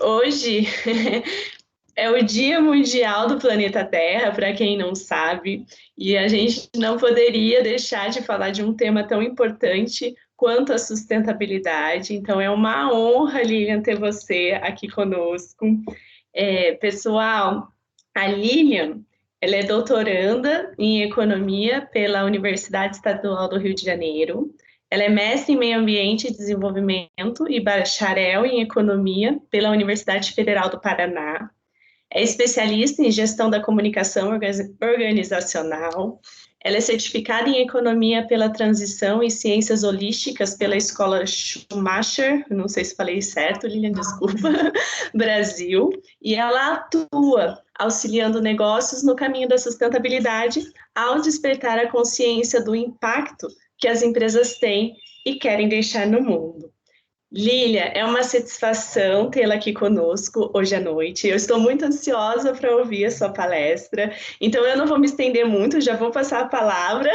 Hoje é o Dia Mundial do Planeta Terra, para quem não sabe, e a gente não poderia deixar de falar de um tema tão importante quanto a sustentabilidade. Então, é uma honra, Lilian, ter você aqui conosco. Pessoal, a Lilian, ela é doutoranda em economia pela Universidade Estadual do Rio de Janeiro. Ela é mestre em meio ambiente e desenvolvimento e bacharel em economia pela Universidade Federal do Paraná. É especialista em gestão da comunicação organizacional. Ela é certificada em economia pela transição e ciências holísticas pela Escola Schumacher, não sei se falei certo, Lilian, desculpa, Brasil. E ela atua auxiliando negócios no caminho da sustentabilidade ao despertar a consciência do impacto que as empresas têm e querem deixar no mundo. Lília, é uma satisfação tê-la aqui conosco hoje à noite. Eu estou muito ansiosa para ouvir a sua palestra, então eu não vou me estender muito, já vou passar a palavra,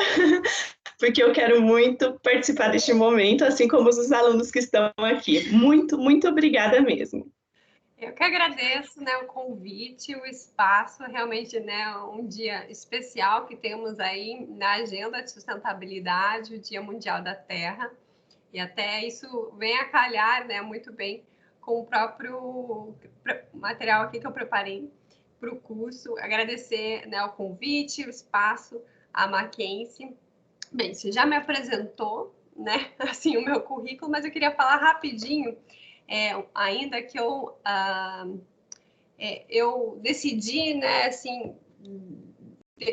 porque eu quero muito participar deste momento, assim como os alunos que estão aqui. Muito, muito obrigada mesmo. Eu que agradeço, né, o convite, o espaço, realmente, né, um dia especial que temos aí na agenda de sustentabilidade, o Dia Mundial da Terra, e até isso vem a calhar, né, muito bem com o próprio material aqui que eu preparei para o curso. Agradecer, né, o convite, o espaço, a Mackenzie. Bem, você já me apresentou, né, assim, o meu currículo, mas eu queria falar rapidinho, ainda que eu decidi, né, assim,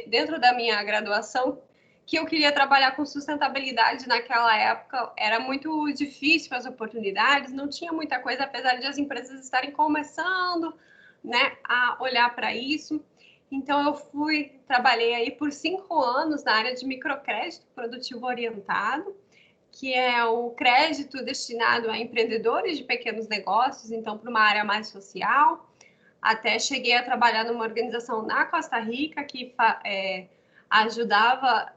dentro da minha graduação, que eu queria trabalhar com sustentabilidade naquela época. Era muito difícil as oportunidades, não tinha muita coisa, apesar de as empresas estarem começando, né, a olhar para isso. Então, eu trabalhei aí por 5 anos na área de microcrédito produtivo orientado, que é o crédito destinado a empreendedores de pequenos negócios, então, para uma área mais social. Até cheguei a trabalhar numa organização na Costa Rica que ajudava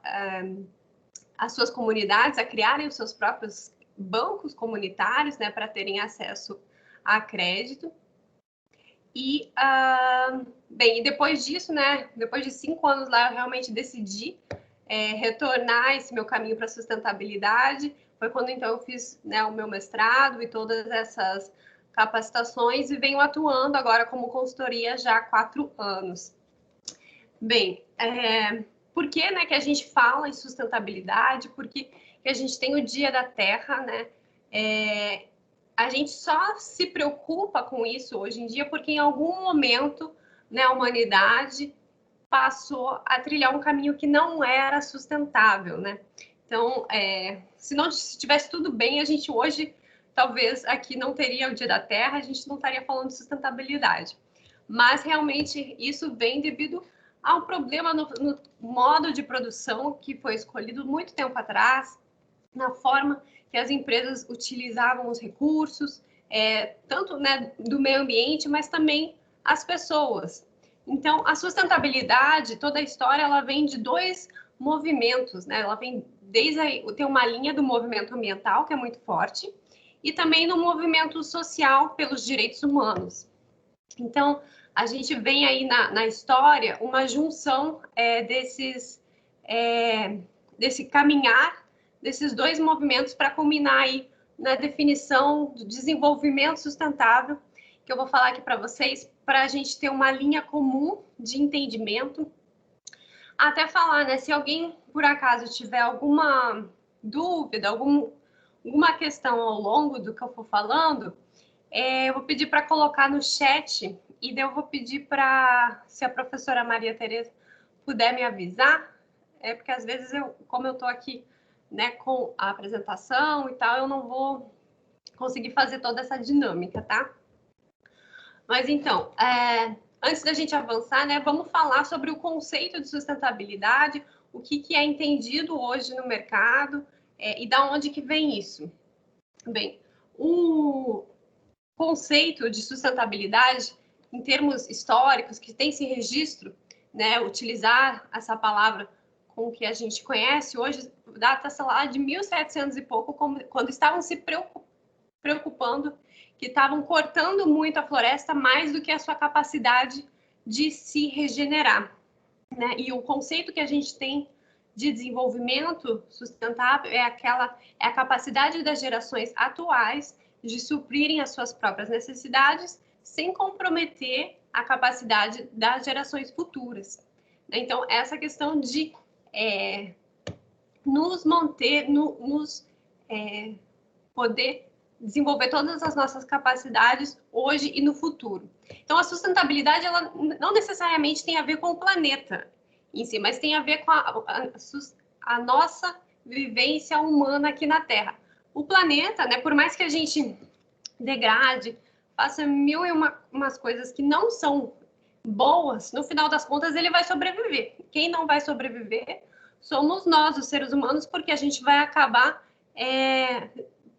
as suas comunidades a criarem os seus próprios bancos comunitários, né, para terem acesso a crédito. E, bem, depois disso, né, depois de 5 anos lá, eu realmente decidi retornar esse meu caminho para a sustentabilidade. Foi quando, então, eu fiz, né, o meu mestrado e todas essas capacitações e venho atuando agora como consultoria já há 4 anos. Bem, por que, né, que a gente fala em sustentabilidade? Por que a gente tem o Dia da Terra, né? A gente só se preocupa com isso hoje em dia porque em algum momento, né, a humanidade passou a trilhar um caminho que não era sustentável, né? Então, se tivesse tudo bem, a gente hoje, talvez aqui não teria o Dia da Terra, a gente não estaria falando de sustentabilidade. Mas, realmente, isso vem devido a um problema no modo de produção que foi escolhido muito tempo atrás, na forma que as empresas utilizavam os recursos, tanto, né, do meio ambiente, mas também as pessoas. Então, a sustentabilidade, toda a história, ela vem de 2 movimentos, né? Ela vem tem uma linha do movimento ambiental, que é muito forte, e também no movimento social pelos direitos humanos. Então, a gente vem aí na história uma junção desse caminhar desses 2 movimentos para culminar aí na definição do desenvolvimento sustentável, que eu vou falar aqui para vocês, para a gente ter uma linha comum de entendimento. Até falar, né, se alguém, por acaso, tiver alguma dúvida, alguma questão ao longo do que eu for falando, eu vou pedir para colocar no chat e daí eu vou pedir para, se a professora Maria Tereza puder me avisar, porque às vezes como eu estou aqui, né, com a apresentação e tal, eu não vou conseguir fazer toda essa dinâmica, tá? Mas então, antes da gente avançar, né, vamos falar sobre o conceito de sustentabilidade, o que é entendido hoje no mercado e da onde que vem isso. Bem, o conceito de sustentabilidade, em termos históricos, que tem esse registro, né, utilizar essa palavra com que a gente conhece hoje, data, sei lá, de 1700 e pouco, quando estavam se preocupando que estavam cortando muito a floresta mais do que a sua capacidade de se regenerar, né? E o conceito que a gente tem de desenvolvimento sustentável é a capacidade das gerações atuais de suprirem as suas próprias necessidades sem comprometer a capacidade das gerações futuras. Então, essa questão de nos manter, poder desenvolver todas as nossas capacidades hoje e no futuro. Então, a sustentabilidade, ela não necessariamente tem a ver com o planeta em si, mas tem a ver com a nossa vivência humana aqui na Terra. O planeta, né, por mais que a gente degrade, faça mil e umas coisas que não são boas, no final das contas ele vai sobreviver. Quem não vai sobreviver somos nós, os seres humanos, porque a gente vai acabar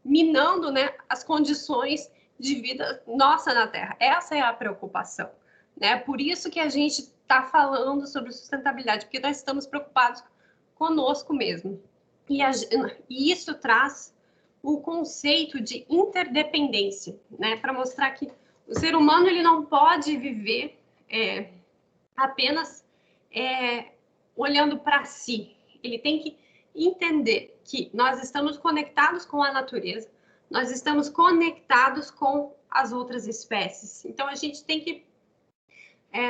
minando, né, as condições de vida nossa na Terra. Essa é a preocupação, né? Por isso que a gente está falando sobre sustentabilidade, porque nós estamos preocupados conosco mesmo. E isso traz o conceito de interdependência, né? Para mostrar que o ser humano ele não pode viver apenas olhando para si. Ele tem que entender que nós estamos conectados com a natureza, nós estamos conectados com as outras espécies. Então, a gente tem que...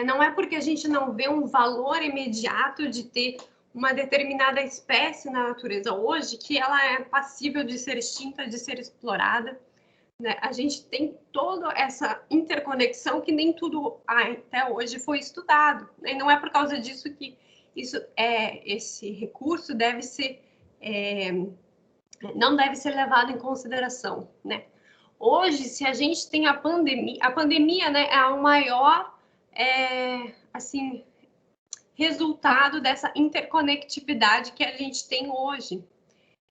não é porque a gente não vê um valor imediato de ter uma determinada espécie na natureza hoje que ela é passível de ser extinta, de ser explorada, né? A gente tem toda essa interconexão que nem tudo até hoje foi estudado, né? E não é por causa disso que esse recurso deve ser, não deve ser levado em consideração, né? Hoje, se a gente tem a pandemia, né, é o maior, assim, resultado dessa interconectividade que a gente tem hoje.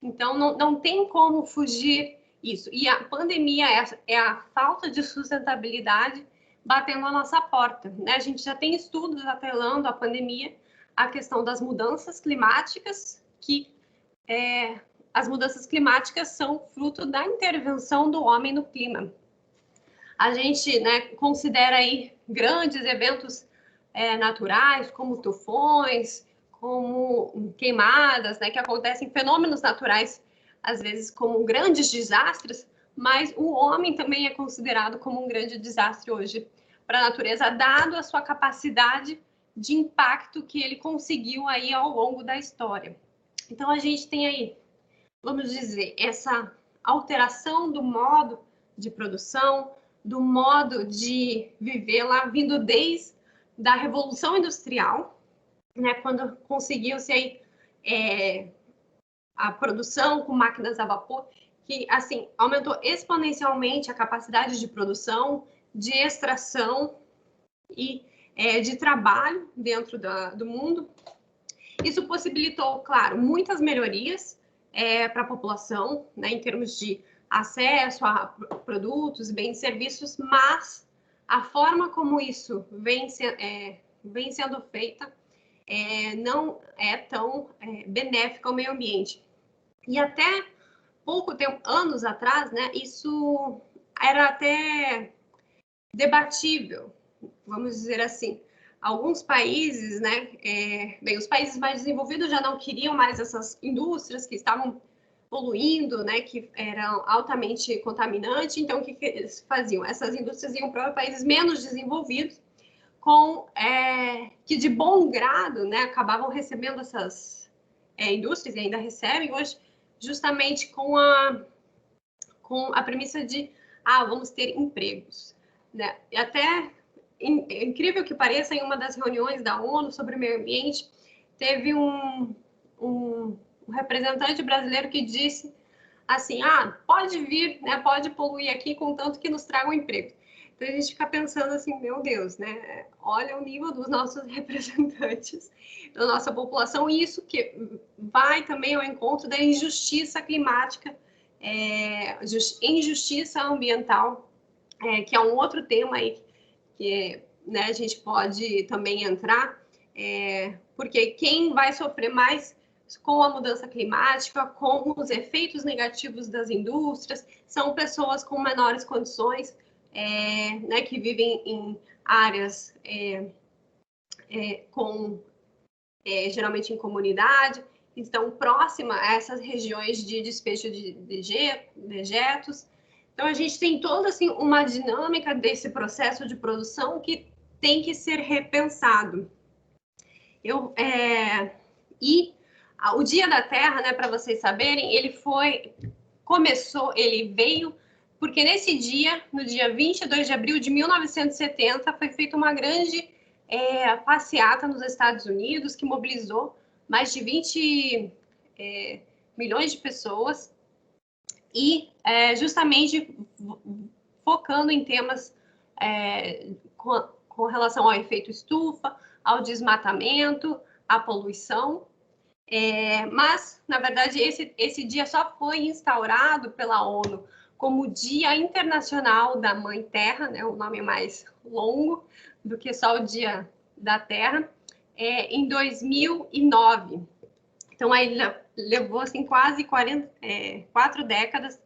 Então, não tem como fugir isso. E a pandemia é a falta de sustentabilidade batendo a nossa porta, né? A gente já tem estudos atrelando a pandemia a questão das mudanças climáticas, que as mudanças climáticas são fruto da intervenção do homem no clima. A gente, né, considera aí grandes eventos naturais, como tufões, como queimadas, né, que acontecem, fenômenos naturais, às vezes como grandes desastres, mas o homem também é considerado como um grande desastre hoje para a natureza, dado a sua capacidade de impacto que ele conseguiu aí ao longo da história. Então, a gente tem aí, vamos dizer, essa alteração do modo de produção, do modo de viver lá, vindo desde da Revolução Industrial, né, quando conseguiu-se aí a produção com máquinas a vapor, que assim aumentou exponencialmente a capacidade de produção, de extração e de trabalho dentro do mundo. Isso possibilitou, claro, muitas melhorias para a população, né, em termos de acesso a produtos, bens e serviços, mas a forma como isso vem sendo feita não é tão benéfica ao meio ambiente. E até pouco tempo, anos atrás, né, isso era até debatível, vamos dizer assim. Alguns países, né, bem, os países mais desenvolvidos já não queriam mais essas indústrias que estavam poluindo, né, que eram altamente contaminantes. Então, o que eles faziam? Essas indústrias iam para países menos desenvolvidos, que de bom grado, né, acabavam recebendo essas indústrias, e ainda recebem hoje, justamente com a premissa de, vamos ter empregos, né? E até, incrível que pareça, em uma das reuniões da ONU sobre o meio ambiente, teve um representante brasileiro que disse assim, pode vir, né, pode poluir aqui, contanto que nos tragam emprego. Então, a gente fica pensando assim, meu Deus, né, olha o nível dos nossos representantes, da nossa população, e isso que vai também ao encontro da injustiça climática, injustiça ambiental, que é um outro tema aí que, né, a gente pode também entrar, porque quem vai sofrer mais com a mudança climática, com os efeitos negativos das indústrias, são pessoas com menores condições, né, que vivem em áreas geralmente em comunidade, estão próximas a essas regiões de despejo de dejetos. Então, a gente tem toda assim, uma dinâmica desse processo de produção que tem que ser repensado. O Dia da Terra, né, para vocês saberem, ele veio porque nesse dia, no dia 22 de abril de 1970, foi feita uma grande passeata nos Estados Unidos que mobilizou mais de 20 milhões de pessoas e justamente focando em temas com relação ao efeito estufa, ao desmatamento, à poluição. Mas, na verdade, esse dia só foi instaurado pela ONU como Dia Internacional da Mãe Terra, né, o nome mais longo do que só o Dia da Terra, em 2009. Então, aí levou assim, quase 4 décadas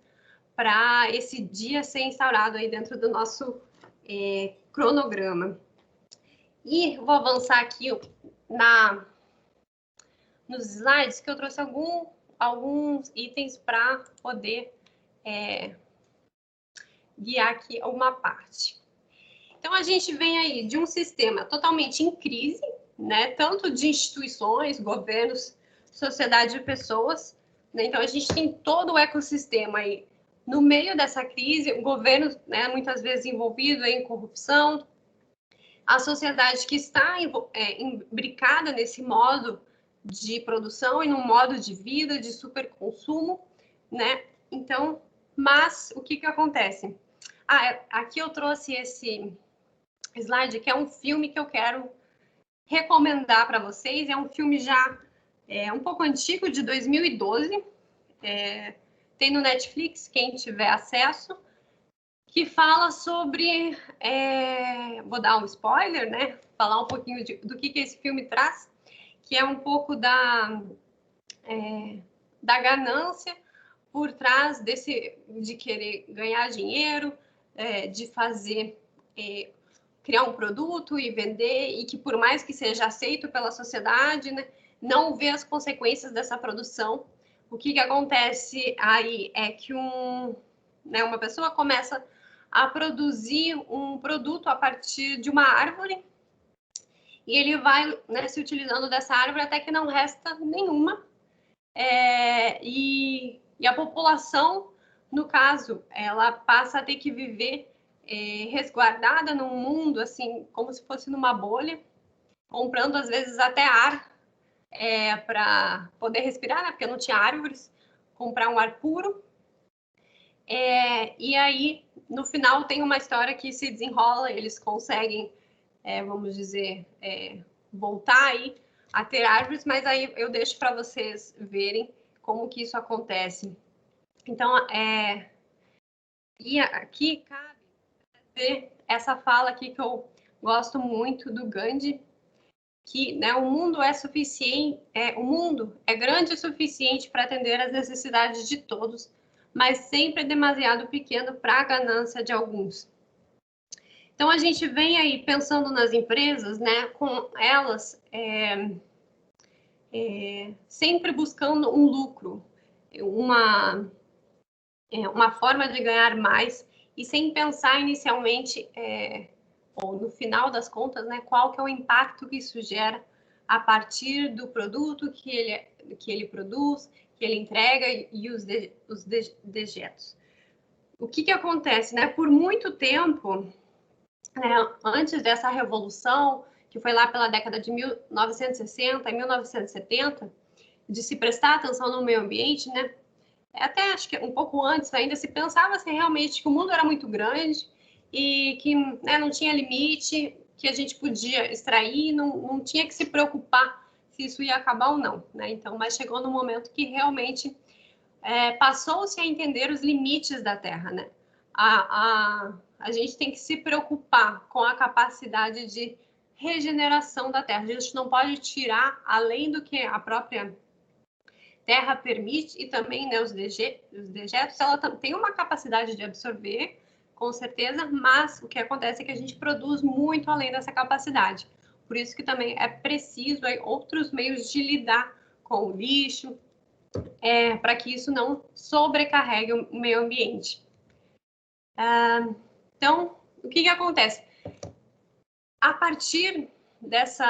para esse dia ser instaurado aí dentro do nosso cronograma. E vou avançar aqui nos slides, que eu trouxe alguns itens para poder guiar aqui uma parte. Então, a gente vem aí de um sistema totalmente em crise, né? Tanto de instituições, governos, sociedade de pessoas, né? Então, a gente tem todo o ecossistema aí no meio dessa crise, o governo, né, muitas vezes envolvido em corrupção, a sociedade que está imbricada nesse modo de produção e no modo de vida, de superconsumo, né? Então, mas o que acontece? Aqui eu trouxe esse slide, que é um filme que eu quero recomendar para vocês. É um filme já um pouco antigo, de 2012. Tem no Netflix, quem tiver acesso, que fala sobre... vou dar um spoiler, né? Falar um pouquinho do que esse filme traz, que é um pouco da ganância por trás de querer ganhar dinheiro, de fazer, criar um produto e vender, e que por mais que seja aceito pela sociedade, né, não vê as consequências dessa produção. O que acontece aí é que uma pessoa começa a produzir um produto a partir de uma árvore, e ele vai, né, se utilizando dessa árvore até que não resta nenhuma. E a população, no caso, ela passa a ter que viver resguardada num mundo, assim, como se fosse numa bolha, comprando, às vezes, até ar para poder respirar, né? Porque não tinha árvores, comprar um ar puro. E aí, no final, tem uma história que se desenrola, eles conseguem, vamos dizer, voltar aí a ter árvores, mas aí eu deixo para vocês verem como que isso acontece. Então, e aqui cabe ver essa fala aqui que eu gosto muito do Gandhi, que, né, o mundo é grande o suficiente para atender às necessidades de todos, mas sempre é demasiado pequeno para a ganância de alguns. Então, a gente vem aí pensando nas empresas, né, com elas sempre buscando um lucro, uma forma de ganhar mais, e sem pensar inicialmente, ou no final das contas, né, qual que é o impacto que isso gera a partir do produto que ele produz, que ele entrega, e os dejetos. O que acontece, né? Por muito tempo, né, antes dessa revolução, que foi lá pela década de 1960 e 1970, de se prestar atenção no meio ambiente, né? Até acho que um pouco antes ainda se pensava assim, realmente que o mundo era muito grande e que, né, não tinha limite, que a gente podia extrair, não tinha que se preocupar se isso ia acabar ou não, né? Então, mas chegou no momento que realmente passou-se a entender os limites da Terra, né? A gente tem que se preocupar com a capacidade de regeneração da Terra. A gente não pode tirar além do que a própria terra permite, e também, né, os dejetos, ela tem uma capacidade de absorver, com certeza, mas o que acontece é que a gente produz muito além dessa capacidade. Por isso que também é preciso aí outros meios de lidar com o lixo, para que isso não sobrecarregue o meio ambiente. Então, o que acontece? A partir desse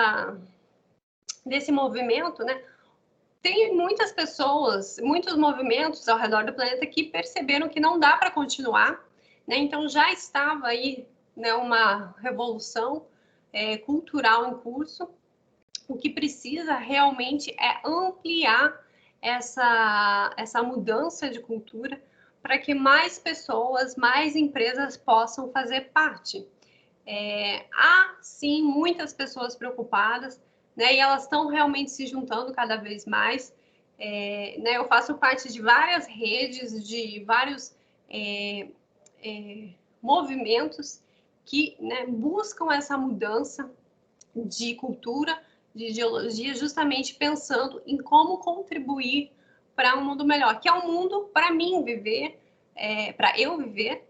movimento, né, tem muitas pessoas, muitos movimentos ao redor do planeta que perceberam que não dá para continuar, né? Então já estava aí, né, uma revolução cultural em curso. O que precisa realmente é ampliar essa mudança de cultura para que mais pessoas, mais empresas possam fazer parte. Há, sim, muitas pessoas preocupadas, né, e elas estão realmente se juntando cada vez mais. Né, eu faço parte de várias redes, de vários movimentos que, né, buscam essa mudança de cultura, de ideologia, justamente pensando em como contribuir para um mundo melhor, que é um mundo para mim viver, para eu viver,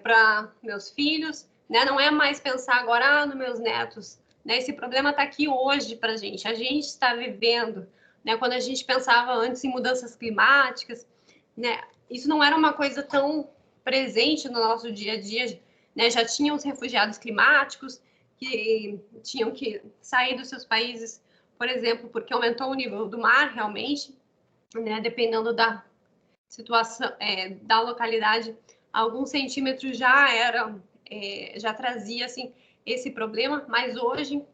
para meus filhos, né? Não é mais pensar agora nos meus netos, né? Esse problema está aqui hoje para a gente está vivendo, né? Quando a gente pensava antes em mudanças climáticas, né? Isso não era uma coisa tão presente no nosso dia a dia, né? Já tinham os refugiados climáticos que tinham que sair dos seus países, por exemplo, porque aumentou o nível do mar realmente, né? Dependendo da situação, da localidade, alguns centímetros já trazia assim esse problema, mas hoje,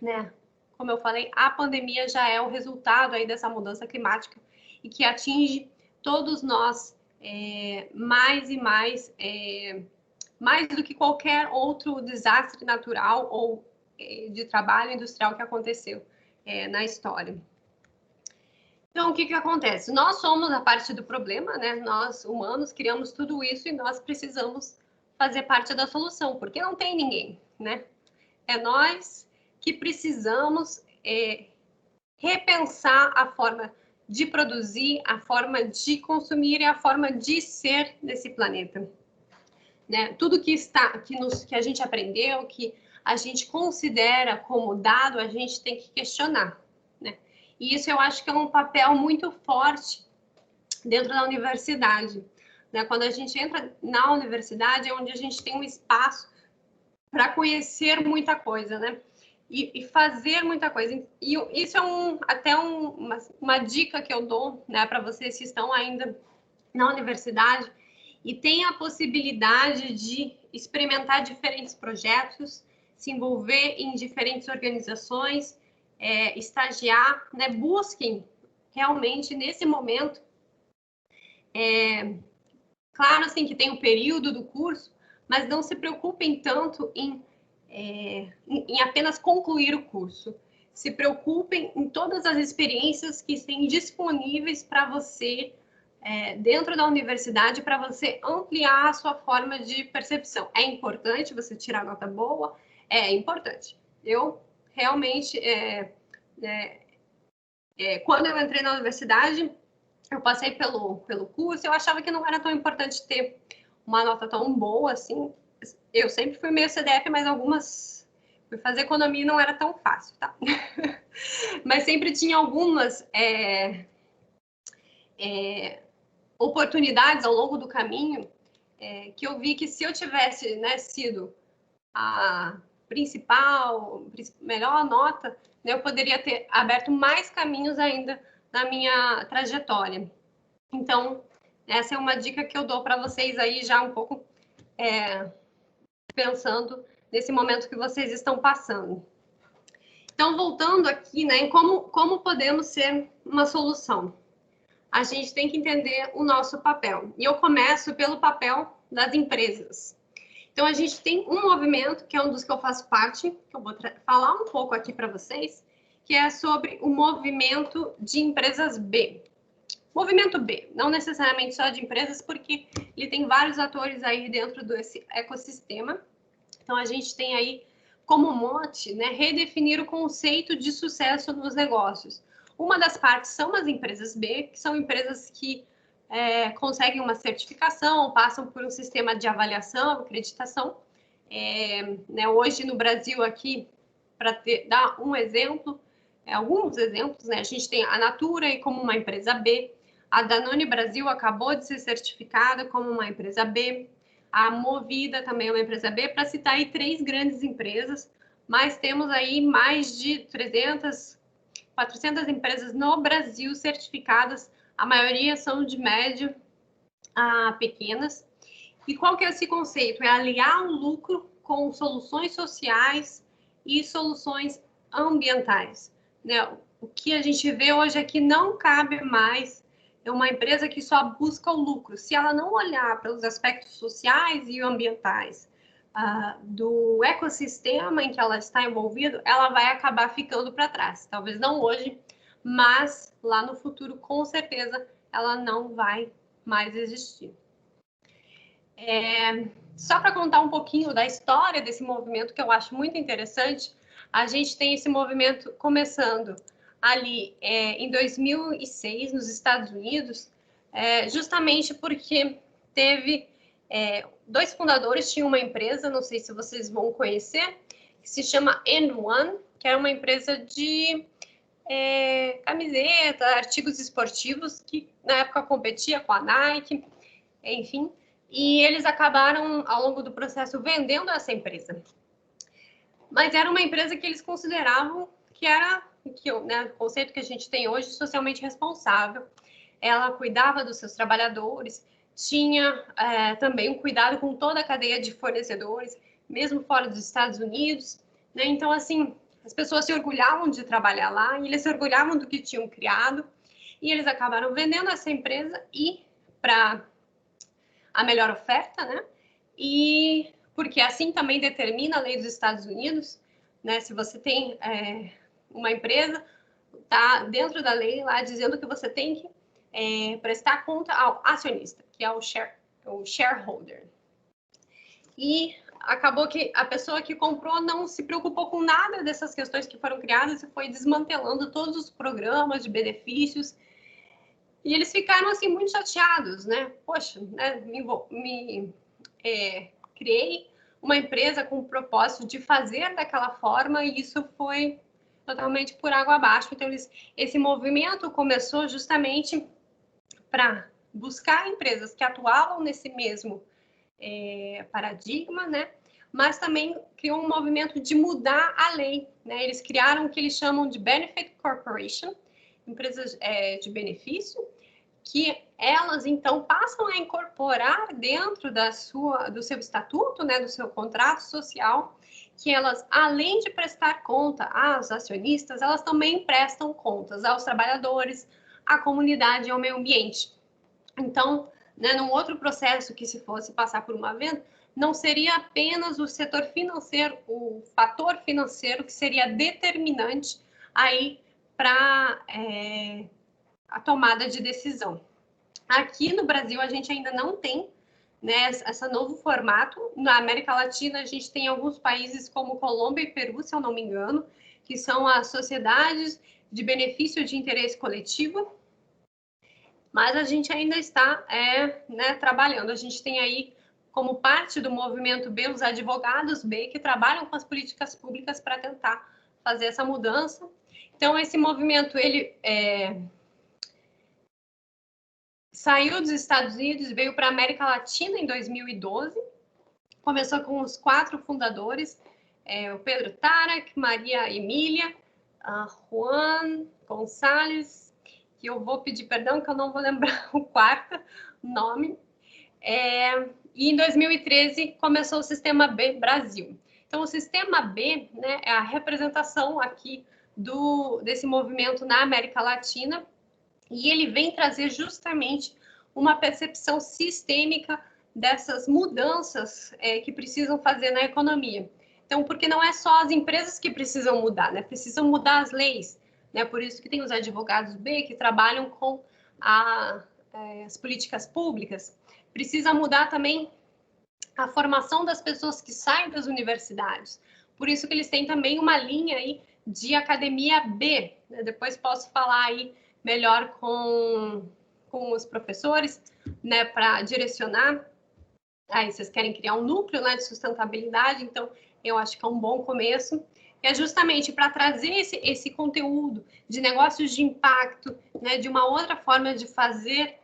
né, como eu falei, a pandemia já é o resultado aí dessa mudança climática e que atinge todos nós mais e mais, mais do que qualquer outro desastre natural ou de trabalho industrial que aconteceu na história. Então, o que acontece? Nós somos a parte do problema, né? Nós, humanos, criamos tudo isso e nós precisamos fazer parte da solução, porque não tem ninguém, né? É nós que precisamos repensar a forma de produzir, a forma de consumir e a forma de ser nesse planeta. Né? Tudo que a gente aprendeu, que a gente considera como dado, a gente tem que questionar. Né? E isso eu acho que é um papel muito forte dentro da universidade. Né? Quando a gente entra na universidade, é onde a gente tem um espaço para conhecer muita coisa, né? E fazer muita coisa. E isso é até uma dica que eu dou, né, para vocês que estão ainda na universidade e têm a possibilidade de experimentar diferentes projetos, se envolver em diferentes organizações, estagiar, né? Busquem realmente nesse momento. Claro, assim, que tem um período do curso, mas não se preocupem tanto em apenas concluir o curso. Se preocupem em todas as experiências que têm disponíveis para você dentro da universidade, para você ampliar a sua forma de percepção. É importante você tirar nota boa? É importante. Eu realmente, quando eu entrei na universidade, eu passei pelo curso, eu achava que não era tão importante ter uma nota tão boa assim. Eu sempre fui meio CDF, mas fui fazer economia e não era tão fácil, tá? Mas sempre tinha algumas oportunidades ao longo do caminho que eu vi que se eu tivesse, né, sido a melhor nota, né, eu poderia ter aberto mais caminhos ainda na minha trajetória. Então, essa é uma dica que eu dou para vocês aí já um pouco pensando nesse momento que vocês estão passando. Então, voltando aqui, né, em como podemos ser uma solução. A gente tem que entender o nosso papel. E eu começo pelo papel das empresas. Então, a gente tem um movimento, que é um dos que eu faço parte, que eu vou falar um pouco aqui para vocês, que é sobre o movimento de empresas B. Movimento B, não necessariamente só de empresas, porque ele tem vários atores aí dentro desse ecossistema. Então, a gente tem aí como mote, né, redefinir o conceito de sucesso nos negócios. Uma das partes são as empresas B, que são empresas que conseguem uma certificação, passam por um sistema de avaliação, acreditação. Né, hoje no Brasil aqui, para dar um exemplo, alguns exemplos, né, a gente tem a Natura como uma empresa B, a Danone Brasil acabou de ser certificada como uma empresa B, a Movida também é uma empresa B, para citar aí 3 grandes empresas, mas temos aí mais de 300, 400 empresas no Brasil certificadas, a maioria são de médio a pequenas. E qual que é esse conceito? É aliar o lucro com soluções sociais e soluções ambientais. Né? O que a gente vê hoje é que não cabe mais uma empresa que só busca o lucro. Se ela não olhar para os aspectos sociais e ambientais do ecossistema em que ela está envolvida, ela vai acabar ficando para trás. Talvez não hoje, mas lá no futuro, com certeza, ela não vai mais existir. Só para contar um pouquinho da história desse movimento, que eu acho muito interessante, a gente tem esse movimento começando ali em 2006, nos Estados Unidos, justamente porque teve 2 fundadores, tinham uma empresa, não sei se vocês vão conhecer, que se chama N1, que era uma empresa de camiseta, artigos esportivos, que na época competia com a Nike, enfim, e eles acabaram, ao longo do processo, vendendo essa empresa. Mas era uma empresa que eles consideravam que era, né, o conceito que a gente tem hoje, socialmente responsável. Ela cuidava dos seus trabalhadores, tinha também um cuidado com toda a cadeia de fornecedores, mesmo fora dos Estados Unidos. Né? Então, assim, as pessoas se orgulhavam de trabalhar lá, e eles se orgulhavam do que tinham criado, e eles acabaram vendendo essa empresa e para a melhor oferta, né? E porque assim também determina a lei dos Estados Unidos, né? Se você tem uma empresa, tá dentro da lei lá dizendo que você tem que prestar conta ao acionista, que é o shareholder. E acabou que a pessoa que comprou não se preocupou com nada dessas questões que foram criadas e foi desmantelando todos os programas de benefícios. E eles ficaram, assim, muito chateados, né? Poxa, né? Criei uma empresa com o propósito de fazer daquela forma e isso foi totalmente por água abaixo. Então, esse movimento começou justamente para buscar empresas que atuavam nesse mesmo paradigma, né? Mas também criou um movimento de mudar a lei, né? Eles criaram o que eles chamam de Benefit Corporation, empresas de benefício, que elas, então, passam a incorporar dentro do seu estatuto, né, do seu contrato social, que elas, além de prestar conta aos acionistas, elas também prestam contas aos trabalhadores, à comunidade e ao meio ambiente. Então, né, num outro processo que se fosse passar por uma venda, não seria apenas o setor financeiro, o fator financeiro que seria determinante aí para a tomada de decisão. Aqui no Brasil, a gente ainda não tem, né, esse novo formato. Na América Latina, a gente tem alguns países como Colômbia e Peru, se eu não me engano, que são as sociedades de benefício de interesse coletivo, mas a gente ainda está né, trabalhando. A gente tem aí, como parte do movimento B, os advogados B, que trabalham com as políticas públicas para tentar fazer essa mudança. Então, esse movimento, ele saiu dos Estados Unidos, veio para a América Latina em 2012, começou com os 4 fundadores, o Pedro Tarak, Maria Emília, Juan Gonçalves, que eu vou pedir perdão, que eu não vou lembrar o 4º nome, e em 2013 começou o Sistema B Brasil. Então, o Sistema B, né, é a representação aqui desse movimento na América Latina, e ele vem trazer justamente uma percepção sistêmica dessas mudanças que precisam fazer na economia. Então, porque não é só as empresas que precisam mudar, né? Precisam mudar as leis, né? Por isso que tem os advogados B que trabalham com as políticas públicas. Precisa mudar também a formação das pessoas que saem das universidades. Por isso que eles têm também uma linha aí de academia B. Depois posso falar aí melhor com os professores, né, para direcionar. Aí vocês querem criar um núcleo, né, de sustentabilidade, então eu acho que é um bom começo. É justamente para trazer esse conteúdo de negócios de impacto, né, de uma outra forma de fazer,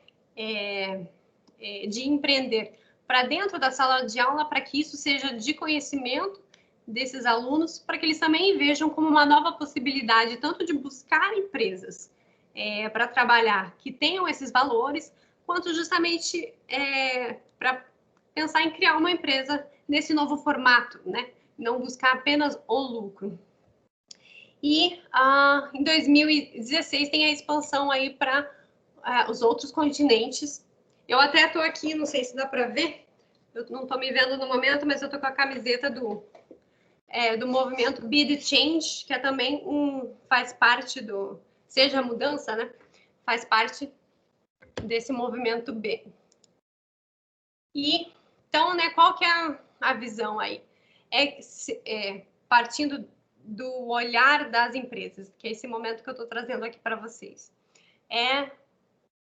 de empreender para dentro da sala de aula, para que isso seja de conhecimento desses alunos, para que eles também vejam como uma nova possibilidade, tanto de buscar empresas para trabalhar que tenham esses valores, quanto justamente para pensar em criar uma empresa nesse novo formato, né? Não buscar apenas o lucro. E em 2016 tem a expansão aí para os outros continentes. Eu até estou aqui, não sei se dá para ver, eu não estou me vendo no momento, mas eu estou com a camiseta do movimento Be the Change, que também faz parte do Seja a Mudança, né? Faz parte desse movimento B. E então, né, qual que é a visão aí? Partindo do olhar das empresas, que é esse momento que eu estou trazendo aqui para vocês.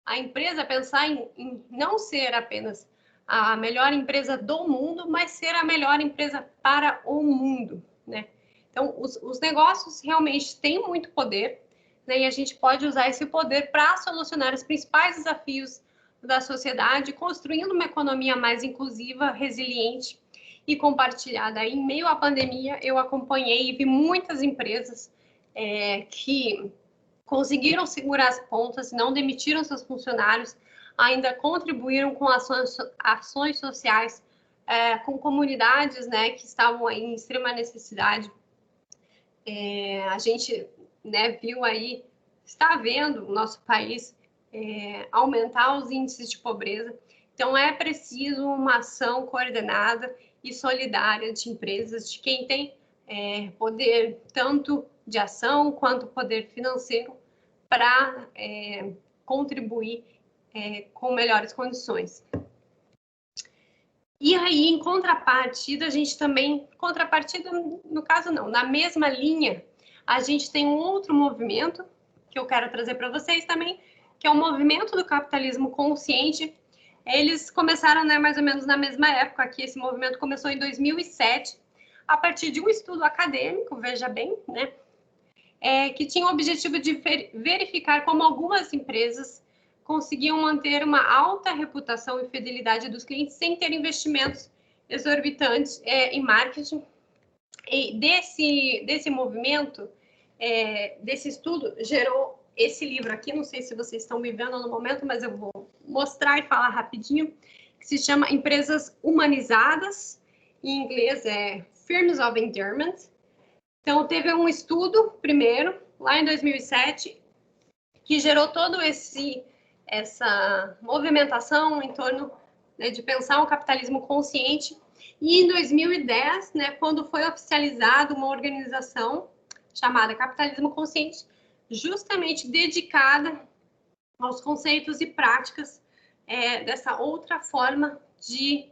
A empresa pensar em não ser apenas a melhor empresa do mundo, mas ser a melhor empresa para o mundo, né? Então, os negócios realmente têm muito poder, né? E a gente pode usar esse poder para solucionar os principais desafios da sociedade, construindo uma economia mais inclusiva, resiliente e compartilhada. Em meio à pandemia, eu acompanhei e vi muitas empresas que conseguiram segurar as pontas, não demitiram seus funcionários, ainda contribuíram com ações sociais com comunidades, né, que estavam aí em extrema necessidade. A gente, né, viu aí, está vendo o nosso país aumentar os índices de pobreza. Então, é preciso uma ação coordenada e solidária de empresas, de quem tem poder tanto de ação quanto poder financeiro para contribuir com melhores condições. E aí, em contrapartida, a gente também... Contrapartida, no caso, não. Na mesma linha, a gente tem um outro movimento que eu quero trazer para vocês também, que é o movimento do capitalismo consciente. Eles começaram, né, mais ou menos na mesma época, que esse movimento começou em 2007, a partir de um estudo acadêmico, veja bem, né, que tinha o objetivo de verificar como algumas empresas conseguiam manter uma alta reputação e fidelidade dos clientes sem ter investimentos exorbitantes em marketing. E desse movimento, desse estudo, gerou esse livro aqui, não sei se vocês estão me vendo no momento, mas eu vou mostrar e falar rapidinho, que se chama Empresas Humanizadas, em inglês é Firms of Endearment. Então, teve um estudo, primeiro, lá em 2007, que gerou todo essa movimentação em torno, né, de pensar um capitalismo consciente. E em 2010, né, quando foi oficializada uma organização chamada Capitalismo Consciente, justamente dedicada aos conceitos e práticas dessa outra forma de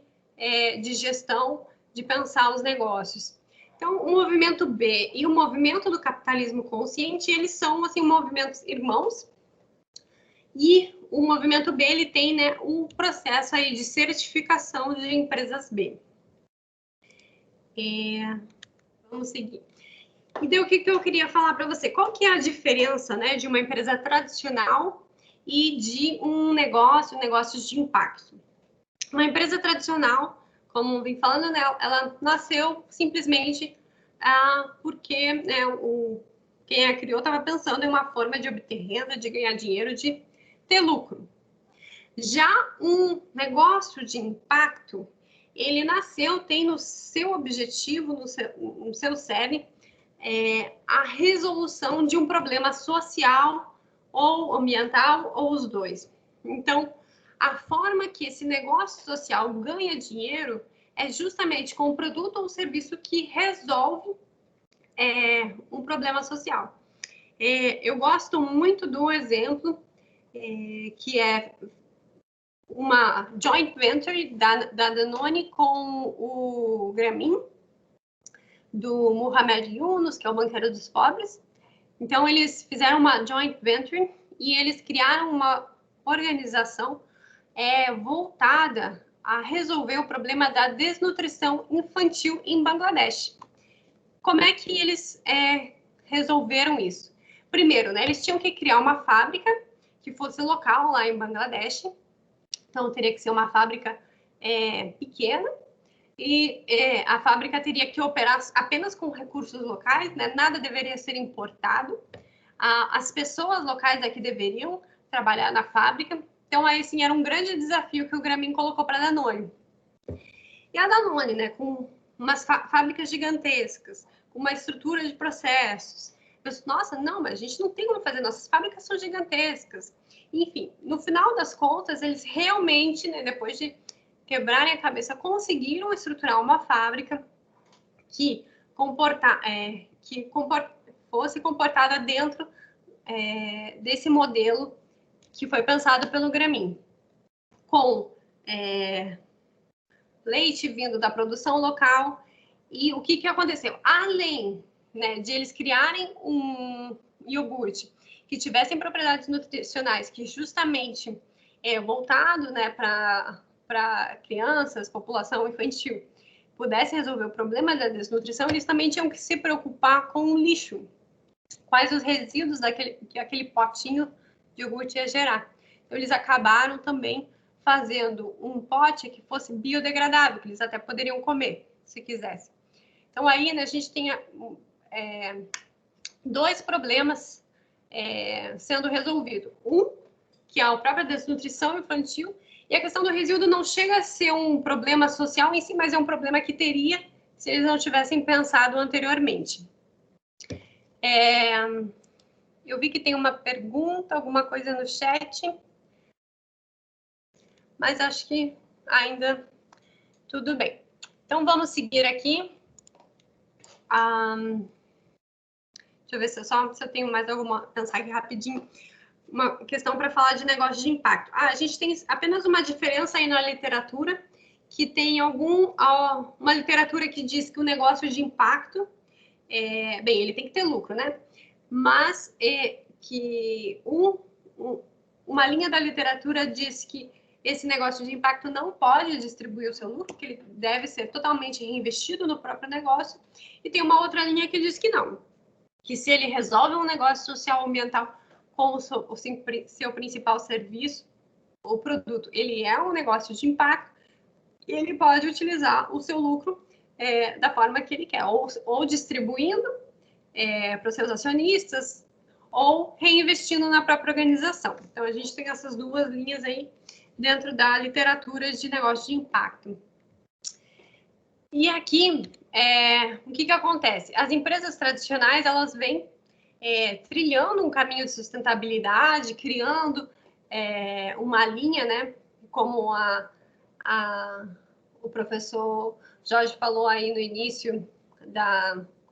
gestão, de pensar os negócios. Então, o movimento B e o movimento do capitalismo consciente, eles são, assim, movimentos irmãos. E o movimento B, ele tem, né, um processo aí de certificação de empresas B. Vamos seguir. E daí, o que eu queria falar para você? Qual que é a diferença, né, de uma empresa tradicional e de negócios de impacto? Uma empresa tradicional, como vim falando, né, ela nasceu simplesmente porque, né, quem a criou estava pensando em uma forma de obter renda, de ganhar dinheiro, de ter lucro. Já um negócio de impacto, ele nasceu, tem no seu objetivo, no seu cerne, a resolução de um problema social ou ambiental, ou os dois. Então, a forma que esse negócio social ganha dinheiro é justamente com o produto ou serviço que resolve um problema social. Eu gosto muito do exemplo que é uma joint venture da Danone com o Grameen. do Muhammad Yunus, que é o banqueiro dos pobres. Então, eles fizeram uma joint venture e eles criaram uma organização voltada a resolver o problema da desnutrição infantil em Bangladesh. Como é que eles resolveram isso? Primeiro, né, eles tinham que criar uma fábrica que fosse local lá em Bangladesh. Então, teria que ser uma fábrica pequena e a fábrica teria que operar apenas com recursos locais, né? Nada deveria ser importado. As pessoas locais aqui deveriam trabalhar na fábrica. Então, aí, sim, era um grande desafio que o Grameen colocou para a Danone. E a Danone, né, com umas fábricas gigantescas, com uma estrutura de processos. Eu disse, nossa, não, mas a gente não tem como fazer, nossas fábricas são gigantescas. Enfim, no final das contas, eles realmente, né, depois de quebrarem a cabeça, conseguiram estruturar uma fábrica que fosse comportada dentro desse modelo que foi pensado pelo Grameen, com leite vindo da produção local. E o que aconteceu? Além, né, de eles criarem um iogurte que tivessem propriedades nutricionais que justamente voltado, né, para crianças, população infantil, pudesse resolver o problema da desnutrição, eles também tinham que se preocupar com o lixo. Quais os resíduos que aquele potinho de iogurte ia gerar. Então, eles acabaram também fazendo um pote que fosse biodegradável, que eles até poderiam comer, se quisessem. Então, aí, né, a gente tem dois problemas sendo resolvidos. Um, que é a própria desnutrição infantil, e a questão do resíduo não chega a ser um problema social em si, mas é um problema que teria se eles não tivessem pensado anteriormente. Eu vi que tem uma pergunta, alguma coisa no chat, mas acho que ainda tudo bem. Então, vamos seguir aqui. Deixa eu ver se eu tenho mais alguma mensagem rapidinho. Uma questão para falar de negócio de impacto. A gente tem apenas uma diferença aí na literatura, que tem uma literatura que diz que o negócio de impacto, bem, ele tem que ter lucro, né? Mas que uma linha da literatura diz que esse negócio de impacto não pode distribuir o seu lucro, que ele deve ser totalmente reinvestido no próprio negócio. E tem uma outra linha que diz que não, que se ele resolve um negócio social ambiental com o seu principal serviço ou produto, ele é um negócio de impacto e ele pode utilizar o seu lucro da forma que ele quer, ou distribuindo para os seus acionistas, ou reinvestindo na própria organização. Então, a gente tem essas duas linhas aí dentro da literatura de negócio de impacto. E aqui, o que acontece? As empresas tradicionais, elas vêm trilhando um caminho de sustentabilidade, criando uma linha, né? Como o professor Jorge falou aí no início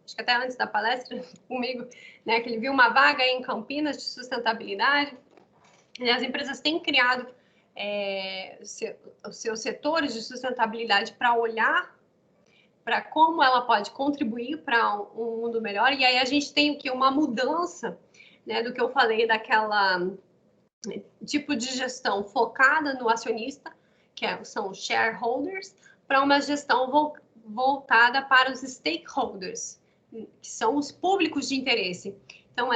acho que até antes da palestra comigo, né? Que ele viu uma vaga em Campinas de sustentabilidade. E as empresas têm criado os seus setores de sustentabilidade para olhar para como ela pode contribuir para um mundo melhor. E aí a gente tem o que? Uma mudança, né, do que eu falei daquela tipo de gestão focada no acionista, que são os shareholders, para uma gestão voltada para os stakeholders, que são os públicos de interesse. Então,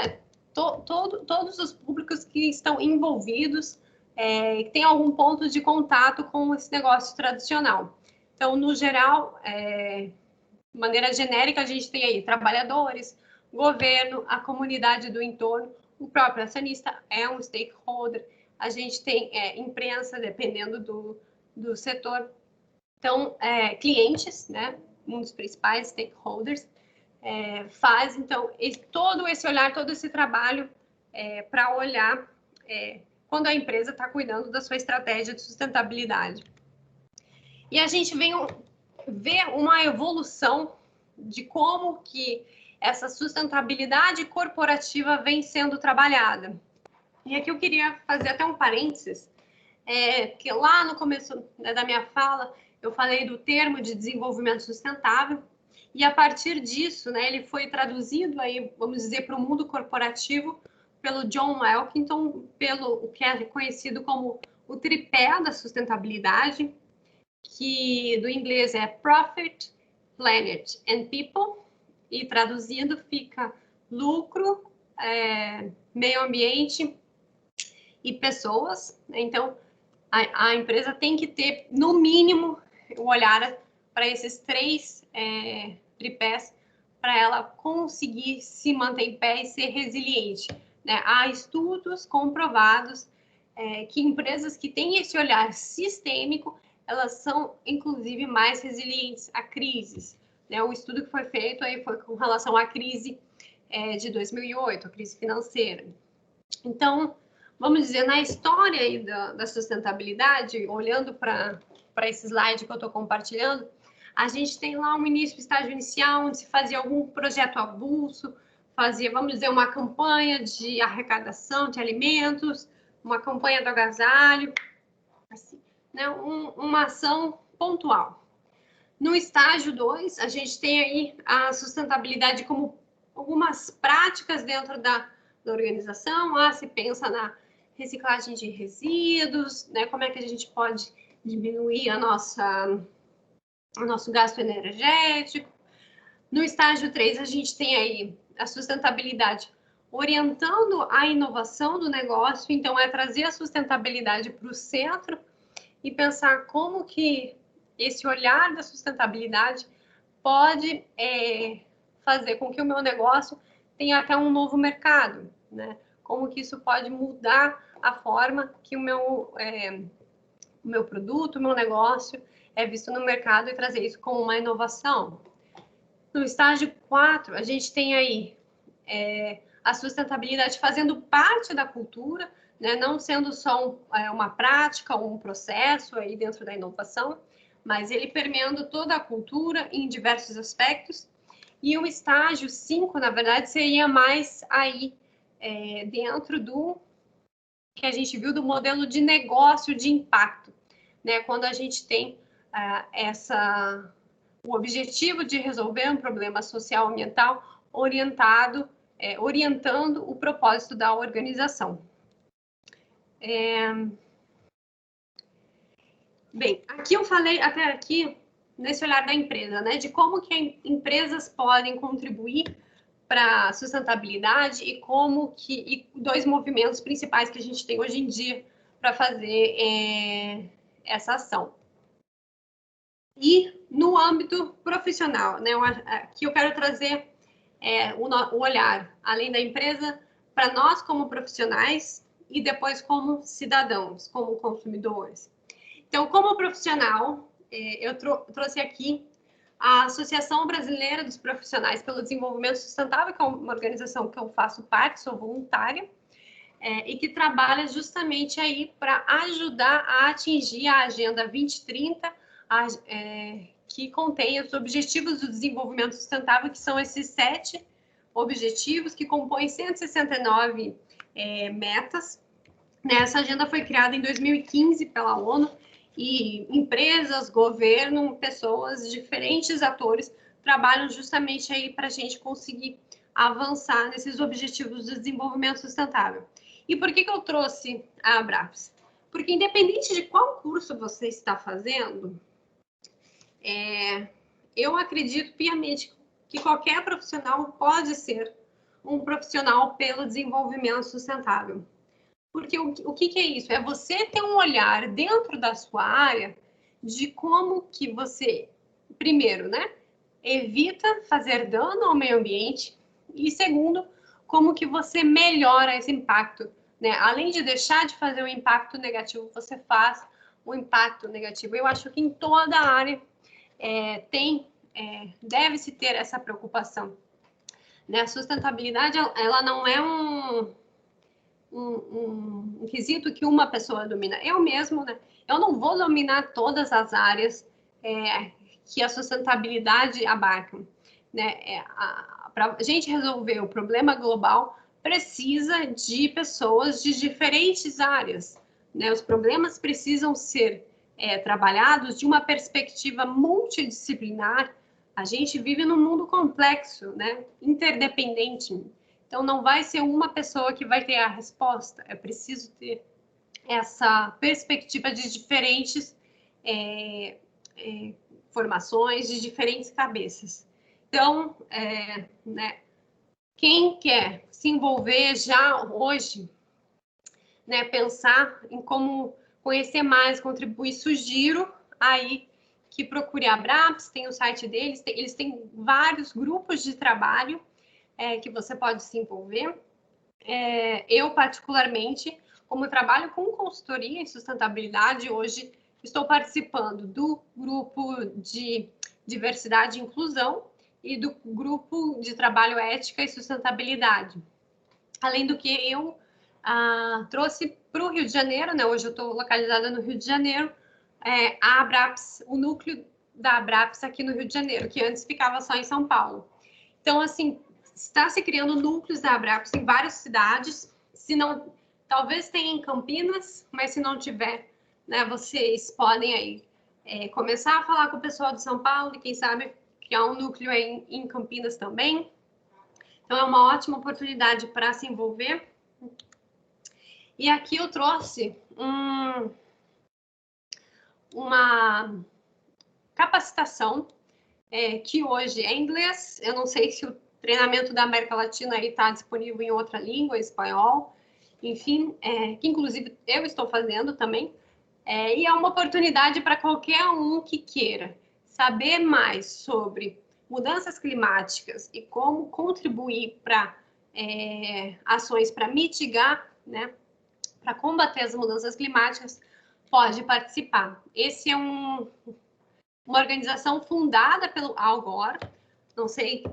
todos os públicos que estão envolvidos, que têm algum ponto de contato com esse negócio tradicional. Então, no geral, de maneira genérica, a gente tem aí trabalhadores, governo, a comunidade do entorno, o próprio acionista é um stakeholder, a gente tem imprensa, dependendo do setor. Então, clientes, né, um dos principais stakeholders, faz, então, todo esse olhar, todo esse trabalho para olhar quando a empresa está cuidando da sua estratégia de sustentabilidade. E a gente vem ver uma evolução de como que essa sustentabilidade corporativa vem sendo trabalhada. E aqui eu queria fazer até um parênteses, que lá no começo, né, da minha fala, eu falei do termo de desenvolvimento sustentável, E a partir disso, né, ele foi traduzido aí, vamos dizer, para o mundo corporativo pelo John Elkington, pelo o que é conhecido como o tripé da sustentabilidade, que do inglês é Profit, Planet and People, e traduzindo fica lucro, meio ambiente e pessoas. Então, a empresa tem que ter, no mínimo, o olhar para esses três tripés, para ela conseguir se manter em pé e ser resiliente, né? Há estudos comprovados que empresas que têm esse olhar sistêmico, elas são, inclusive, mais resilientes a crises, né? O estudo que foi feito aí foi com relação à crise de 2008, a crise financeira. Então, vamos dizer, na história aí da sustentabilidade, olhando para esse slide que eu estou compartilhando, a gente tem lá um estágio inicial, onde se fazia algum projeto avulso, fazia, vamos dizer, uma campanha de arrecadação de alimentos, uma campanha do agasalho, assim, né? Uma ação pontual. No estágio 2, a gente tem aí a sustentabilidade como algumas práticas dentro da organização. Se pensa na reciclagem de resíduos, né? Como é que a gente pode diminuir o nosso gasto energético. No estágio 3, a gente tem aí a sustentabilidade orientando a inovação do negócio, então é trazer a sustentabilidade para o centro e pensar como que esse olhar da sustentabilidade pode fazer com que o meu negócio tenha até um novo mercado, né? Como que isso pode mudar a forma que o meu produto, o meu negócio é visto no mercado e trazer isso como uma inovação. No estágio 4, a gente tem aí a sustentabilidade fazendo parte da cultura, né? Não sendo só uma prática ou um processo aí dentro da inovação, mas ele permeando toda a cultura em diversos aspectos. E o estágio 5, na verdade, seria mais aí dentro do que a gente viu do modelo de negócio de impacto, né? Quando a gente tem o objetivo de resolver um problema social ambiental orientando o propósito da organização. Bem, aqui eu falei até aqui nesse olhar da empresa, né, de como que empresas podem contribuir para a sustentabilidade e dois movimentos principais que a gente tem hoje em dia para fazer essa ação. E no âmbito profissional, né, aqui eu quero trazer o olhar, além da empresa, para nós como profissionais e depois como cidadãos, como consumidores. Então, como profissional, eu trouxe aqui a Associação Brasileira dos Profissionais pelo Desenvolvimento Sustentável, que é uma organização que eu faço parte, sou voluntária, e que trabalha justamente aí para ajudar a atingir a Agenda 2030, que contém os Objetivos do Desenvolvimento Sustentável, que são esses 7 objetivos que compõem 169 metas. Essa agenda foi criada em 2015 pela ONU, e empresas, governo, pessoas, diferentes atores trabalham justamente aí para a gente conseguir avançar nesses objetivos de desenvolvimento sustentável. E por que eu trouxe a Abrapes? Porque independente de qual curso você está fazendo, eu acredito piamente que qualquer profissional pode ser um profissional pelo desenvolvimento sustentável. Porque o que é isso? É você ter um olhar dentro da sua área de como que você, primeiro, né, evita fazer dano ao meio ambiente e, segundo, como que você melhora esse impacto, né? Além de deixar de fazer um impacto negativo, você faz um impacto negativo. Eu acho que em toda a área deve-se ter essa preocupação, né? A sustentabilidade, ela não é um quesito que uma pessoa domina. Eu mesmo, né? Eu não vou dominar todas as áreas que a sustentabilidade abarca, né? Para a gente resolver o problema global, precisa de pessoas de diferentes áreas, né? Os problemas precisam ser trabalhados de uma perspectiva multidisciplinar. a gente vive num mundo complexo, né? Interdependente. Então, não vai ser uma pessoa que vai ter a resposta. É preciso ter essa perspectiva de diferentes formações, de diferentes cabeças. Então, né, quem quer se envolver já hoje, né, pensar em como conhecer mais, contribuir, sugiro aí que procure a Abraps, tem o site deles, eles têm vários grupos de trabalho que você pode se envolver. Eu, particularmente, como trabalho com consultoria em sustentabilidade, hoje estou participando do grupo de diversidade e inclusão e do grupo de trabalho ética e sustentabilidade. Além do que eu trouxe para o Rio de Janeiro, né? Hoje eu estou localizada no Rio de Janeiro, a Abraps, o núcleo da Abraps aqui no Rio de Janeiro, que antes ficava só em São Paulo. Então, assim, está se criando núcleos da Abraps em várias cidades. Se não, talvez tenha em Campinas, mas se não tiver, né, vocês podem aí começar a falar com o pessoal de São Paulo e quem sabe criar um núcleo aí em Campinas também. Então, é uma ótima oportunidade para se envolver. E aqui eu trouxe uma capacitação que hoje é em inglês. Eu não sei se o treinamento da América Latina está disponível em outra língua, espanhol, enfim, que inclusive eu estou fazendo também. E é uma oportunidade para qualquer um que queira saber mais sobre mudanças climáticas e como contribuir para ações para mitigar, né, para combater as mudanças climáticas, pode participar. Esse é uma organização fundada pelo Al Gore. Não sei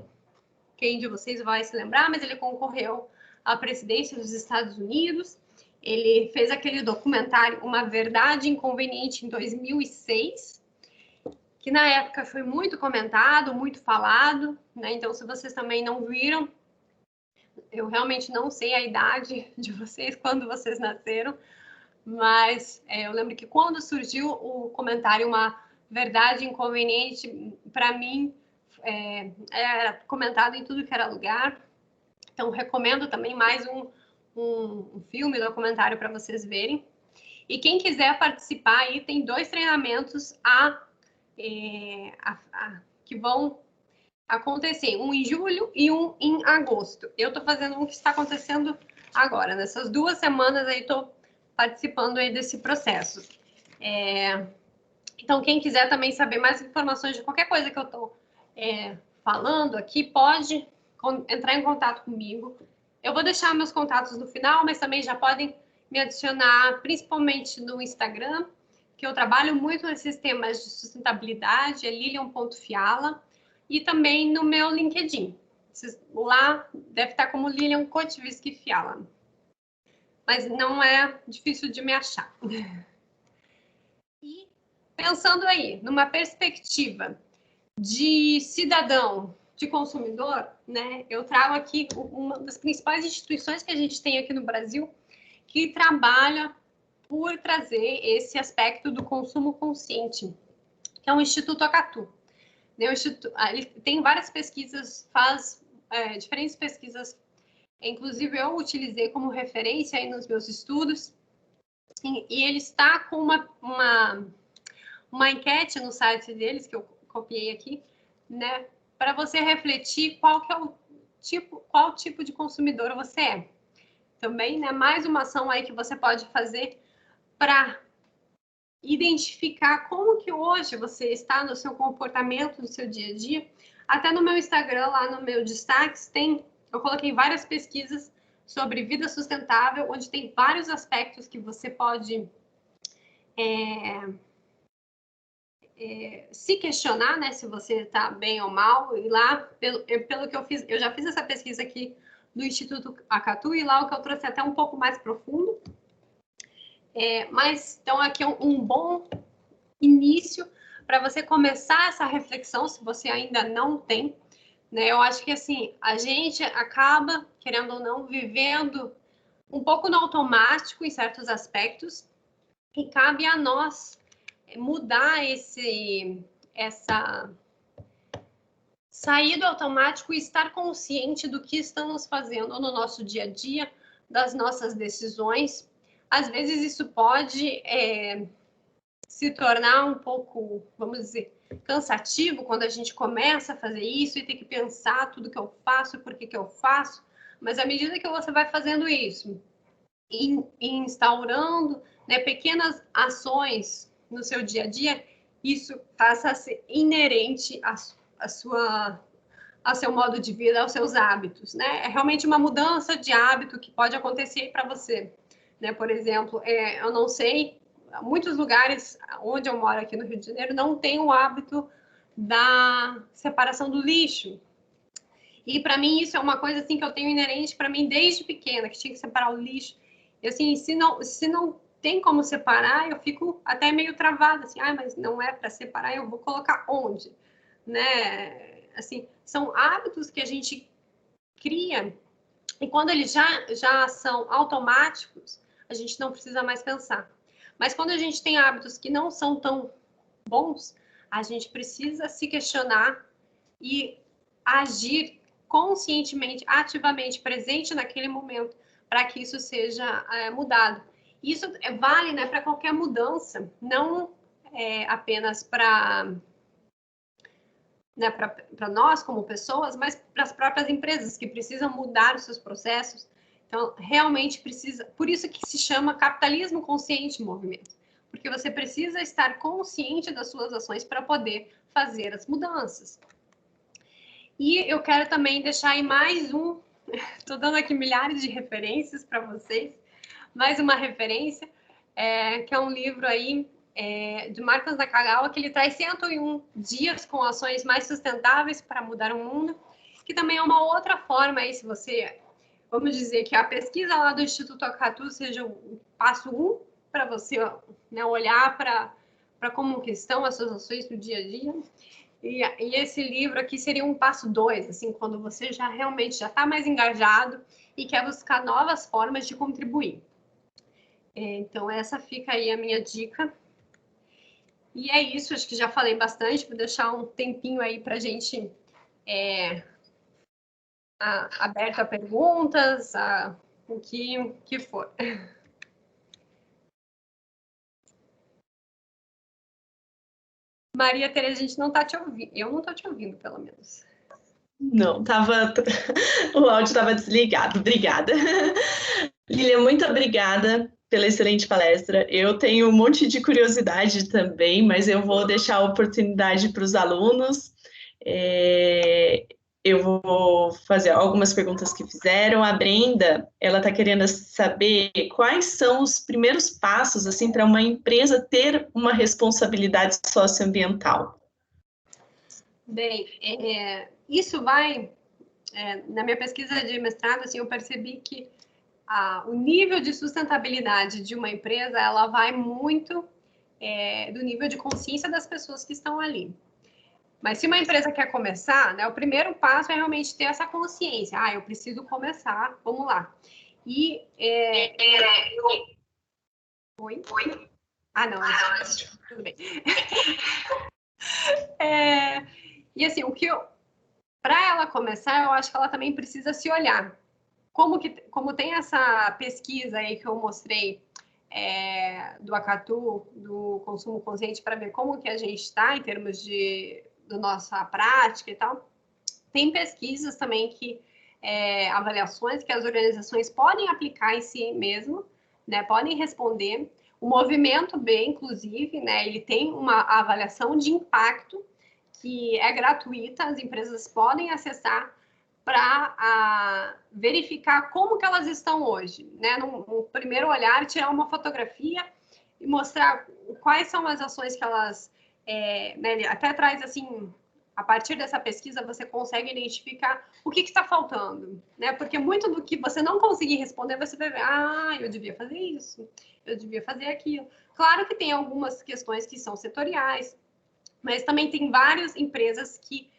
quem de vocês vai se lembrar, mas ele concorreu à presidência dos Estados Unidos. Ele fez aquele documentário Uma Verdade Inconveniente em 2006, que na época foi muito comentado, muito falado, né? Então, se vocês também não viram, eu realmente não sei a idade de vocês, quando vocês nasceram, mas eu lembro que quando surgiu o comentário Uma Verdade Inconveniente, para mim, era comentado em tudo que era lugar. Então, recomendo também mais um filme, documentário para vocês verem. E quem quiser participar, aí tem 2 treinamentos que vão acontecer, um em julho e um em agosto. Eu estou fazendo um que está acontecendo agora. Nessas 2 semanas aí estou participando aí desse processo. Então, quem quiser também saber mais informações de qualquer coisa que eu estou falando aqui, pode entrar em contato comigo. Eu vou deixar meus contatos no final, mas também já podem me adicionar, principalmente no Instagram, que eu trabalho muito nesses temas de sustentabilidade, é Lilian.fiala, e também no meu LinkedIn. Lá deve estar como Lilian Kotviski Fiala. Mas não é difícil de me achar. E pensando aí, numa perspectiva de cidadão, de consumidor, né? Eu trago aqui uma das principais instituições que a gente tem aqui no Brasil, que trabalha por trazer esse aspecto do consumo consciente, que é o Instituto Acatu. Ele tem várias pesquisas, faz diferentes pesquisas, inclusive eu utilizei como referência aí nos meus estudos, e ele está com uma enquete no site deles, que eu copiei aqui, né, para você refletir qual tipo de consumidor você é. Também, né, mais uma ação aí que você pode fazer para identificar como que hoje você está no seu comportamento, no seu dia a dia. Até no meu Instagram, lá no meu destaques, eu coloquei várias pesquisas sobre vida sustentável, onde tem vários aspectos que você pode se questionar, né, se você está bem ou mal. E lá, pelo que eu fiz, eu já fiz essa pesquisa aqui do Instituto Acatu, e lá o que eu trouxe até um pouco mais profundo. Mas, então, aqui é um bom início para você começar essa reflexão, se você ainda não tem, né? Eu acho que, assim, a gente acaba, querendo ou não, vivendo um pouco no automático em certos aspectos, e cabe a nós mudar sair do automático e estar consciente do que estamos fazendo no nosso dia a dia, das nossas decisões. Às vezes isso pode se tornar um pouco, vamos dizer, cansativo quando a gente começa a fazer isso e tem que pensar tudo que eu faço, por que eu faço, mas à medida que você vai fazendo isso, instaurando, né, pequenas ações no seu dia a dia, isso passa a ser inerente ao seu modo de vida, aos seus hábitos, né? É realmente uma mudança de hábito que pode acontecer para você, né? Por exemplo, eu não sei, muitos lugares onde eu moro aqui no Rio de Janeiro não tem o hábito da separação do lixo. E para mim isso é uma coisa assim que eu tenho inerente para mim desde pequena, que tinha que separar o lixo. E assim, se não tem como separar, eu fico até meio travada, assim, mas não é para separar, eu vou colocar onde, né? Assim, são hábitos que a gente cria e quando eles já são automáticos, a gente não precisa mais pensar. Mas quando a gente tem hábitos que não são tão bons, a gente precisa se questionar e agir conscientemente, ativamente, presente naquele momento, para que isso seja mudado. Isso vale, né, para qualquer mudança, não apenas para nós como pessoas, mas para as próprias empresas que precisam mudar os seus processos. Então, realmente precisa, por isso que se chama capitalismo consciente movimento, porque você precisa estar consciente das suas ações para poder fazer as mudanças. E eu quero também deixar aí mais estou dando aqui milhares de referências para vocês, mais uma referência, que é um livro aí de Marcos Nakagawa, que ele traz 101 dias com ações mais sustentáveis para mudar o mundo, que também é uma outra forma aí, se você, vamos dizer que a pesquisa lá do Instituto Akatu seja o passo 1 para você, né, olhar para como que estão as suas ações no dia a dia. E esse livro aqui seria um passo 2, assim, quando você já realmente já está mais engajado e quer buscar novas formas de contribuir. Então, essa fica aí a minha dica. E é isso, acho que já falei bastante, vou deixar um tempinho aí para a gente aberto a perguntas, o que for. Maria Tereza, a gente não está te ouvindo. Eu não estou te ouvindo, pelo menos. Não, o áudio estava desligado. Obrigada. Lilian, muito obrigada pela excelente palestra. Eu tenho um monte de curiosidade também, mas eu vou deixar a oportunidade para os alunos. Eu vou fazer algumas perguntas que fizeram. A Brenda, ela está querendo saber quais são os primeiros passos assim para uma empresa ter uma responsabilidade socioambiental. Bem, isso vai na minha pesquisa de mestrado, assim, eu percebi que o nível de sustentabilidade de uma empresa, ela vai muito do nível de consciência das pessoas que estão ali. Mas se uma empresa quer começar, né, o primeiro passo é realmente ter essa consciência. Eu preciso começar, vamos lá. E Oi? Não. Tudo bem. E assim, para ela começar, eu acho que ela também precisa se olhar. Como tem essa pesquisa aí que eu mostrei do Akatu, do consumo consciente, para ver como que a gente está em termos da nossa prática e tal, tem pesquisas também avaliações que as organizações podem aplicar em si mesmo, né, podem responder. O movimento B, inclusive, né, ele tem uma avaliação de impacto que é gratuita, as empresas podem acessar para verificar como que elas estão hoje, né? No primeiro olhar, tirar uma fotografia e mostrar quais são as ações que elas... né, ele até traz, assim, a partir dessa pesquisa, você consegue identificar o que está faltando, né? Porque muito do que você não conseguir responder, você vai ver, eu devia fazer isso, eu devia fazer aquilo. Claro que tem algumas questões que são setoriais, mas também tem várias empresas que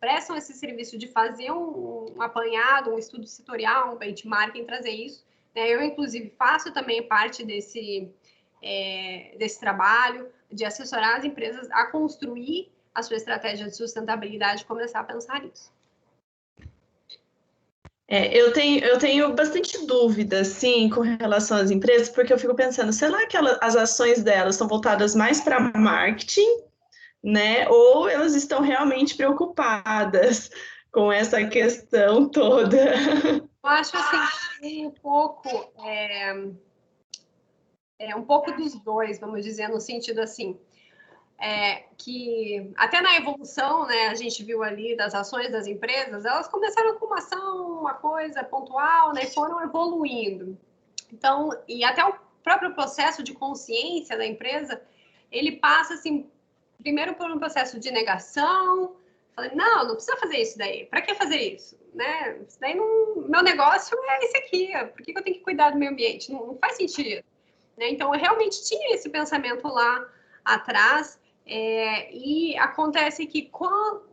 prestam esse serviço de fazer um apanhado, um estudo setorial, um benchmarking, trazer isso. Né? Eu, inclusive, faço também parte desse trabalho de assessorar as empresas a construir a sua estratégia de sustentabilidade e começar a pensar nisso. Eu tenho bastante dúvida, sim, com relação às empresas, porque eu fico pensando, será que as ações delas estão voltadas mais para marketing, né? Ou elas estão realmente preocupadas com essa questão toda? Eu acho assim, um pouco dos dois, vamos dizer, no sentido assim, que até na evolução, né, a gente viu ali das ações das empresas, elas começaram com uma ação, uma coisa pontual, né, e foram evoluindo. Então, e até o próprio processo de consciência da empresa, ele passa, assim, primeiro por um processo de negação, falei, não precisa fazer isso daí, para que fazer isso? Né? Isso daí não, meu negócio é esse aqui, por que eu tenho que cuidar do meio ambiente? Não faz sentido. Né? Então, eu realmente tinha esse pensamento lá atrás, e acontece que,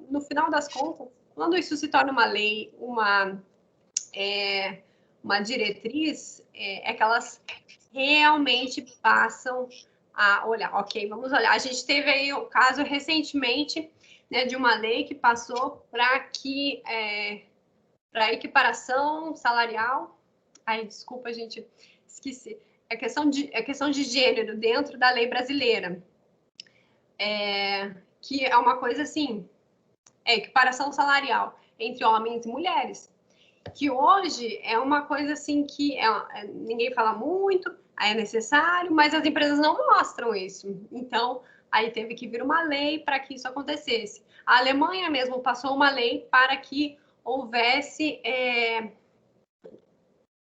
no final das contas, quando isso se torna uma lei, uma diretriz, é que elas realmente passam a olhar. Ok, vamos olhar. A gente teve aí o caso recentemente, né, de uma lei que passou para que para equiparação salarial. Ai, desculpa, gente, esqueci. É questão de gênero dentro da lei brasileira. Que é uma coisa assim, equiparação salarial entre homens e mulheres. Que hoje é uma coisa assim que ninguém fala muito, aí é necessário, mas as empresas não mostram isso. Então, aí teve que vir uma lei para que isso acontecesse. A Alemanha mesmo passou uma lei para que houvesse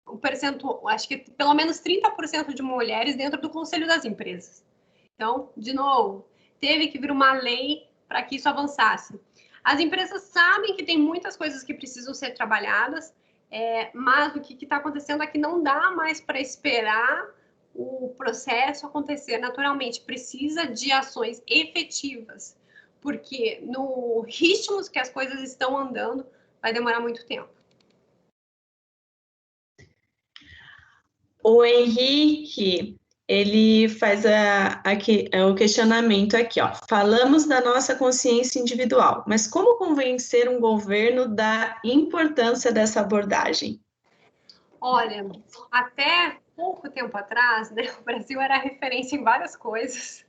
um percentual, acho que pelo menos 30% de mulheres dentro do conselho das empresas. Então, de novo, teve que vir uma lei para que isso avançasse. As empresas sabem que tem muitas coisas que precisam ser trabalhadas, mas o que está acontecendo é que não dá mais para esperar o processo acontecer naturalmente. Precisa de ações efetivas, porque no ritmo que as coisas estão andando, vai demorar muito tempo. O Henrique, ele faz o questionamento aqui, ó. Falamos da nossa consciência individual, mas como convencer um governo da importância dessa abordagem? Olha, até pouco tempo atrás, né, o Brasil era referência em várias coisas,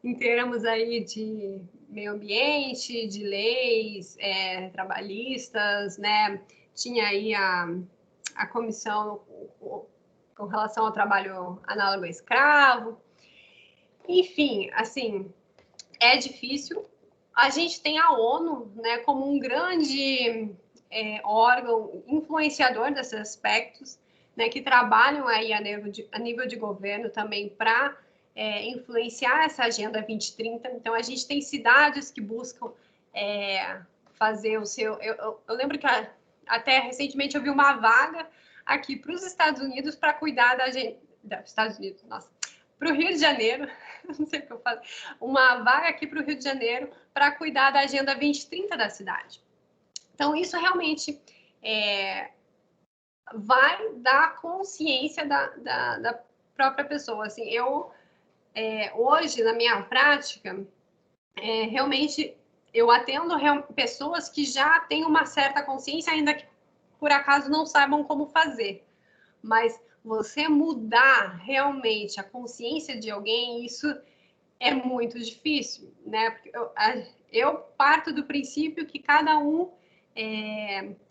em termos aí de meio ambiente, de leis trabalhistas, né? Tinha aí a comissão com relação ao trabalho análogo a escravo. Enfim, assim, é difícil. A gente tem a ONU, né, como um grande órgão influenciador desses aspectos, né, que trabalham aí a nível de governo também para influenciar essa Agenda 2030. Então, a gente tem cidades que buscam fazer o seu... Eu lembro que até recentemente eu vi uma vaga aqui para os Estados Unidos para cuidar da agenda... Estados Unidos, nossa. Para o Rio de Janeiro, não sei o que eu falo, uma vaga aqui para o Rio de Janeiro para cuidar da Agenda 2030 da cidade. Então, isso realmente vai dar consciência da própria pessoa. Assim, hoje, na minha prática, realmente eu atendo pessoas que já têm uma certa consciência, ainda que por acaso não saibam como fazer. Mas você mudar realmente a consciência de alguém, isso é muito difícil, né? Porque eu parto do princípio que cada um,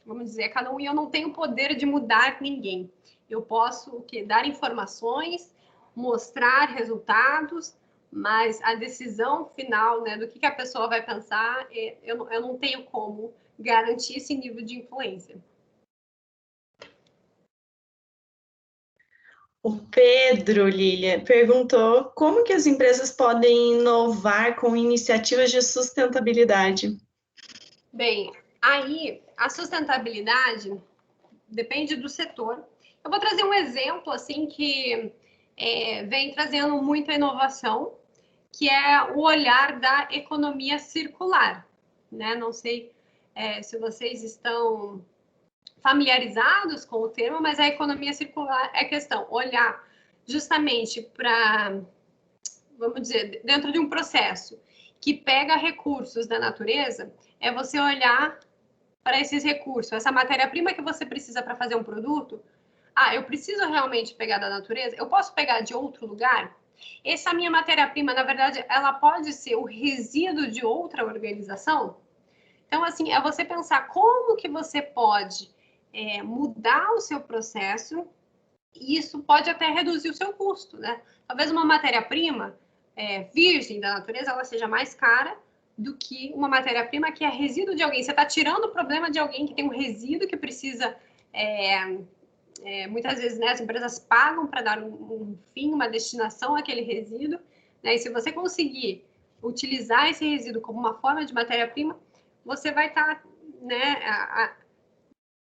vamos dizer, cada um, e eu não tenho poder de mudar ninguém. Eu posso dar informações, mostrar resultados, mas a decisão final, né, do que a pessoa vai pensar, eu não tenho como garantir esse nível de influência. O Pedro, Lília, perguntou como que as empresas podem inovar com iniciativas de sustentabilidade. Bem, aí a sustentabilidade depende do setor. Eu vou trazer um exemplo assim que vem trazendo muita inovação, que é o olhar da economia circular, né? Não sei se vocês estão familiarizados com o termo, mas a economia circular é questão olhar justamente para, vamos dizer, dentro de um processo que pega recursos da natureza, é você olhar para esses recursos, essa matéria-prima que você precisa para fazer um produto. Eu preciso realmente pegar da natureza? Eu posso pegar de outro lugar? Essa minha matéria-prima, na verdade, ela pode ser o resíduo de outra organização? Então, assim, é você pensar como que você pode mudar o seu processo, e isso pode até reduzir o seu custo, né? Talvez uma matéria-prima virgem da natureza, ela seja mais cara do que uma matéria-prima que é resíduo de alguém. Você está tirando o problema de alguém que tem um resíduo que precisa... muitas vezes, né, as empresas pagam para dar um fim, uma destinação àquele resíduo, né? E se você conseguir utilizar esse resíduo como uma forma de matéria-prima, você vai estar, né,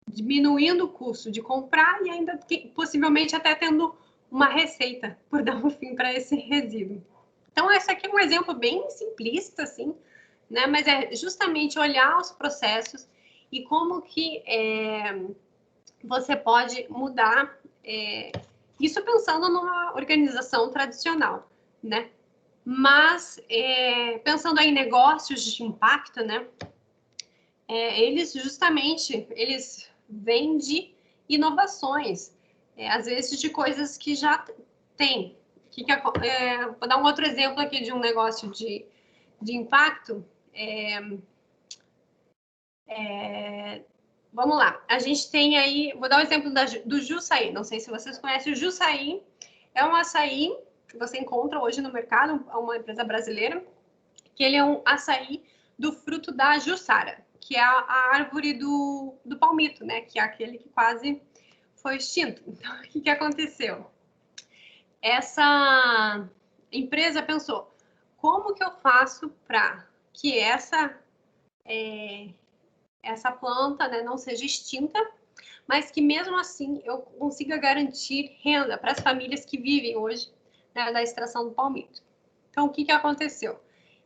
diminuindo o custo de comprar e ainda possivelmente até tendo uma receita por dar um fim para esse resíduo. Então, esse aqui é um exemplo bem simplista, assim, né? Mas é justamente olhar os processos e como que você pode mudar isso pensando numa organização tradicional, né? Mas pensando em negócios de impacto, né? Eles vêm de inovações, às vezes de coisas que já tem. Vou dar um outro exemplo aqui de um negócio de impacto. Vamos lá, a gente tem aí, vou dar um exemplo do Jussaí. Não sei se vocês conhecem o Jussaí. É um açaí que você encontra hoje no mercado, é uma empresa brasileira, que ele é um açaí do fruto da Jussara, que é a árvore do palmito, né? Que é aquele que quase foi extinto. Então, o que aconteceu? Essa empresa pensou, como que eu faço para que essa planta, né, não seja extinta, mas que mesmo assim eu consiga garantir renda para as famílias que vivem hoje, né, da extração do palmito. Então, o que aconteceu?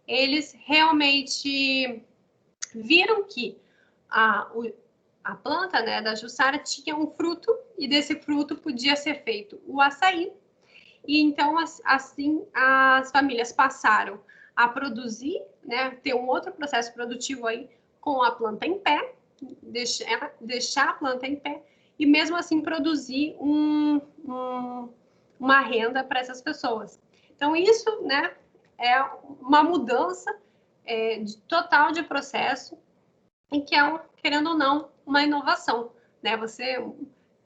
Eles realmente viram que a planta, né, da Jussara tinha um fruto, e desse fruto podia ser feito o açaí. E então, assim, as famílias passaram a produzir, né, ter um outro processo produtivo aí com a planta em pé, deixar a planta em pé, e mesmo assim produzir uma renda para essas pessoas. Então, isso, né, é uma mudança total de processo, e que é, querendo ou não, uma inovação, né? Você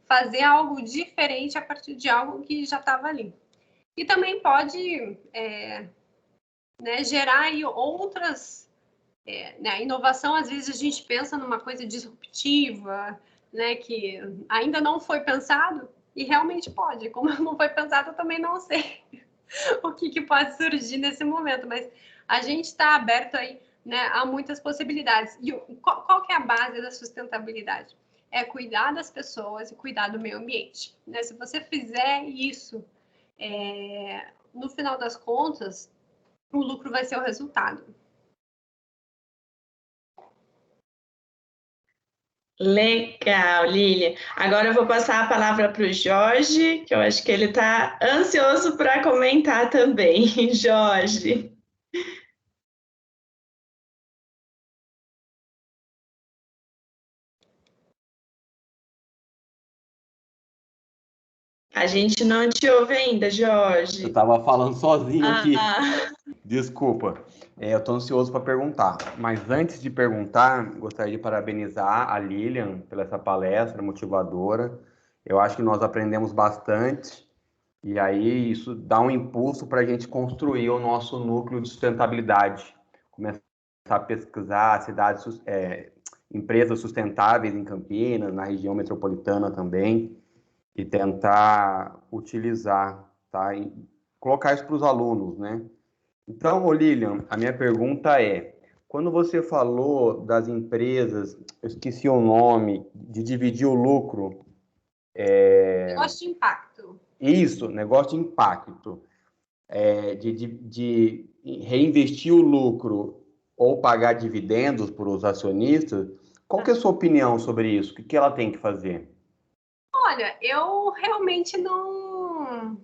fazer algo diferente a partir de algo que já estava ali. E também pode né, gerar aí outras... né, inovação, às vezes a gente pensa numa coisa disruptiva, né, que ainda não foi pensado, e realmente pode. Como não foi pensado, eu também não sei o que pode surgir nesse momento, mas a gente está aberto aí, né, a muitas possibilidades. E qual que é a base da sustentabilidade? É cuidar das pessoas e cuidar do meio ambiente, né? Se você fizer isso, no final das contas, o lucro vai ser o resultado. Legal, Lília. Agora eu vou passar a palavra para o Jorge, que eu acho que ele está ansioso para comentar também. Jorge. A gente não te ouve ainda, Jorge. Eu estava falando sozinho aqui. Desculpa. Eu estou ansioso para perguntar. Mas antes de perguntar, gostaria de parabenizar a Lilian pela essa palestra motivadora. Eu acho que nós aprendemos bastante. E aí isso dá um impulso para a gente construir o nosso núcleo de sustentabilidade. Começar a pesquisar cidades, empresas sustentáveis em Campinas, na região metropolitana também, e tentar utilizar, tá? E colocar isso para os alunos, né? Então, Lilian, a minha pergunta é, quando você falou das empresas, eu esqueci o nome, de dividir o lucro... Negócio de impacto. Isso, negócio de impacto. De reinvestir o lucro ou pagar dividendos para os acionistas, qual que é a sua opinião sobre isso? O que ela tem que fazer? Olha, eu realmente não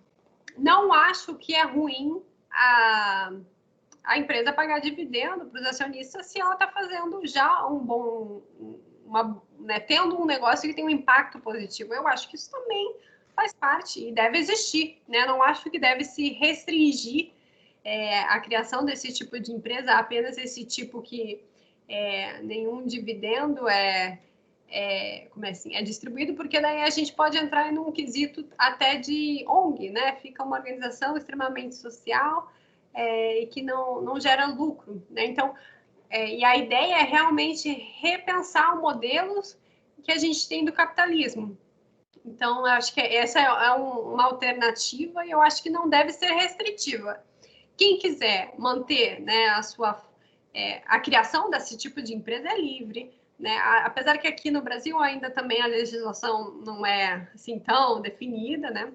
acho que é ruim a a empresa pagar dividendo para os acionistas se ela está fazendo já um bom, né, tendo um negócio que tem um impacto positivo. Eu acho que isso também faz parte e deve existir, né? Não acho que deve se restringir a criação desse tipo de empresa a apenas esse tipo que nenhum dividendo como é assim, é distribuído, porque daí a gente pode entrar em um quesito até de ONG, né? Fica uma organização extremamente social e que não gera lucro, né? Então, e a ideia é realmente repensar os modelos que a gente tem do capitalismo. Então, acho que essa é uma alternativa e eu acho que não deve ser restritiva. Quem quiser manter, né, a criação desse tipo de empresa é livre, né? Apesar que aqui no Brasil ainda também a legislação não é assim tão definida, né?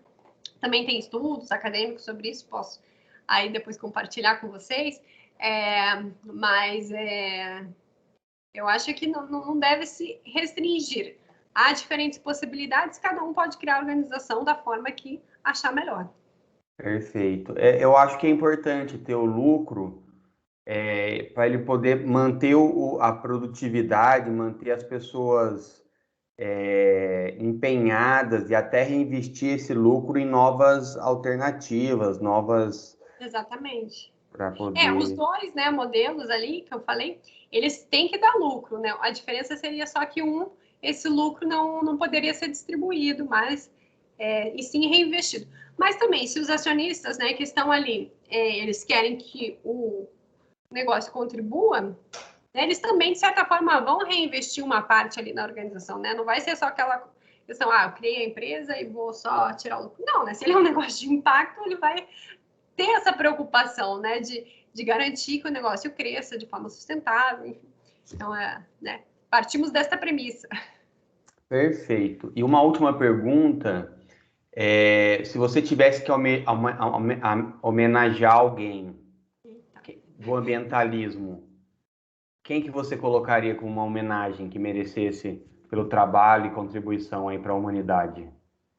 Também tem estudos acadêmicos sobre isso, posso aí depois compartilhar com vocês, mas eu acho que não deve se restringir. Há diferentes possibilidades, cada um pode criar a organização da forma que achar melhor. Perfeito. Eu acho que é importante ter o lucro para ele poder manter a produtividade, manter as pessoas empenhadas e até reinvestir esse lucro em novas alternativas, novas... Exatamente. Para poder... Os dois, né, modelos ali que eu falei, eles têm que dar lucro, né? A diferença seria só que esse lucro não poderia ser distribuído, mas e sim reinvestido. Mas também, se os acionistas, né, que estão ali, eles querem que o negócio contribua, né, eles também, de certa forma, vão reinvestir uma parte ali na organização, né? Não vai ser só aquela questão, eu criei a empresa e vou só tirar o lucro. Não, né? Se ele é um negócio de impacto, ele vai ter essa preocupação, né, de garantir que o negócio cresça de forma sustentável, enfim. Então, né, partimos desta premissa. Perfeito. E uma última pergunta, se você tivesse que homenagear alguém do ambientalismo, quem que você colocaria como uma homenagem que merecesse pelo trabalho e contribuição aí para a humanidade?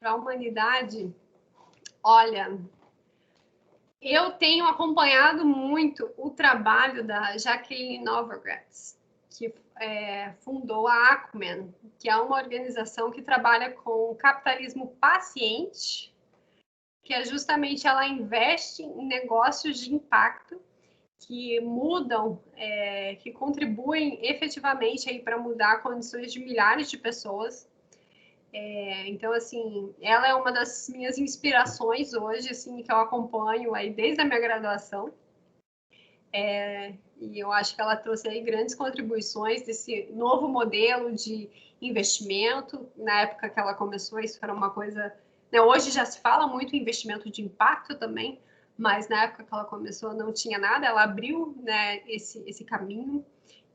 Para a humanidade, olha, eu tenho acompanhado muito o trabalho da Jacqueline Novogratz, que fundou a Acumen, que é uma organização que trabalha com capitalismo paciente, que é justamente ela investe em negócios de impacto que mudam, que contribuem efetivamente aí para mudar condições de milhares de pessoas. Então, assim, ela é uma das minhas inspirações hoje, assim, que eu acompanho aí desde a minha graduação. E eu acho que ela trouxe aí grandes contribuições desse novo modelo de investimento. Na época que ela começou, isso era uma coisa... Né, hoje já se fala muito em investimento de impacto também, mas na época que ela começou não tinha nada. Ela abriu, né, esse caminho.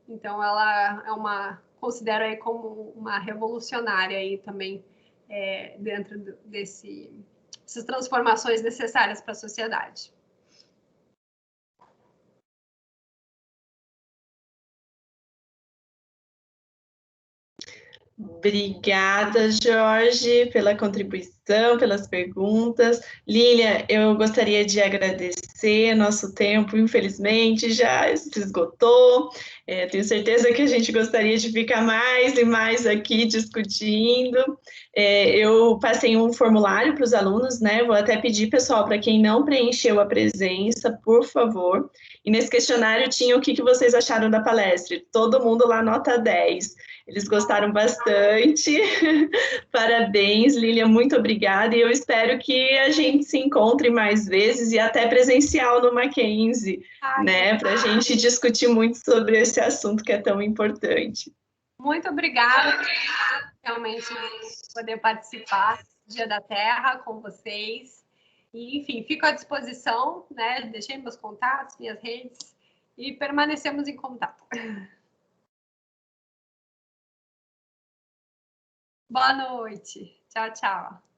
Então, ela considero aí como uma revolucionária aí também dentro dessas transformações necessárias para a sociedade. Obrigada, Jorge, pela contribuição, pelas perguntas. Lília, eu gostaria de agradecer. Nosso tempo, infelizmente, já se esgotou. Tenho certeza que a gente gostaria de ficar mais e mais aqui discutindo. Eu passei um formulário para os alunos, né? Vou até pedir, pessoal, para quem não preencheu a presença, por favor. E nesse questionário tinha o que vocês acharam da palestra. Todo mundo lá nota 10. Eles gostaram bastante. Parabéns, Lília, muito obrigada. E eu espero que a gente se encontre mais vezes e até presencial no Mackenzie, né? Para a gente discutir muito sobre esse assunto que é tão importante. Muito obrigada por realmente poder participar do Dia da Terra com vocês. E, enfim, fico à disposição, né? Deixei meus contatos, minhas redes e permanecemos em contato. Boa noite. Tchau, tchau.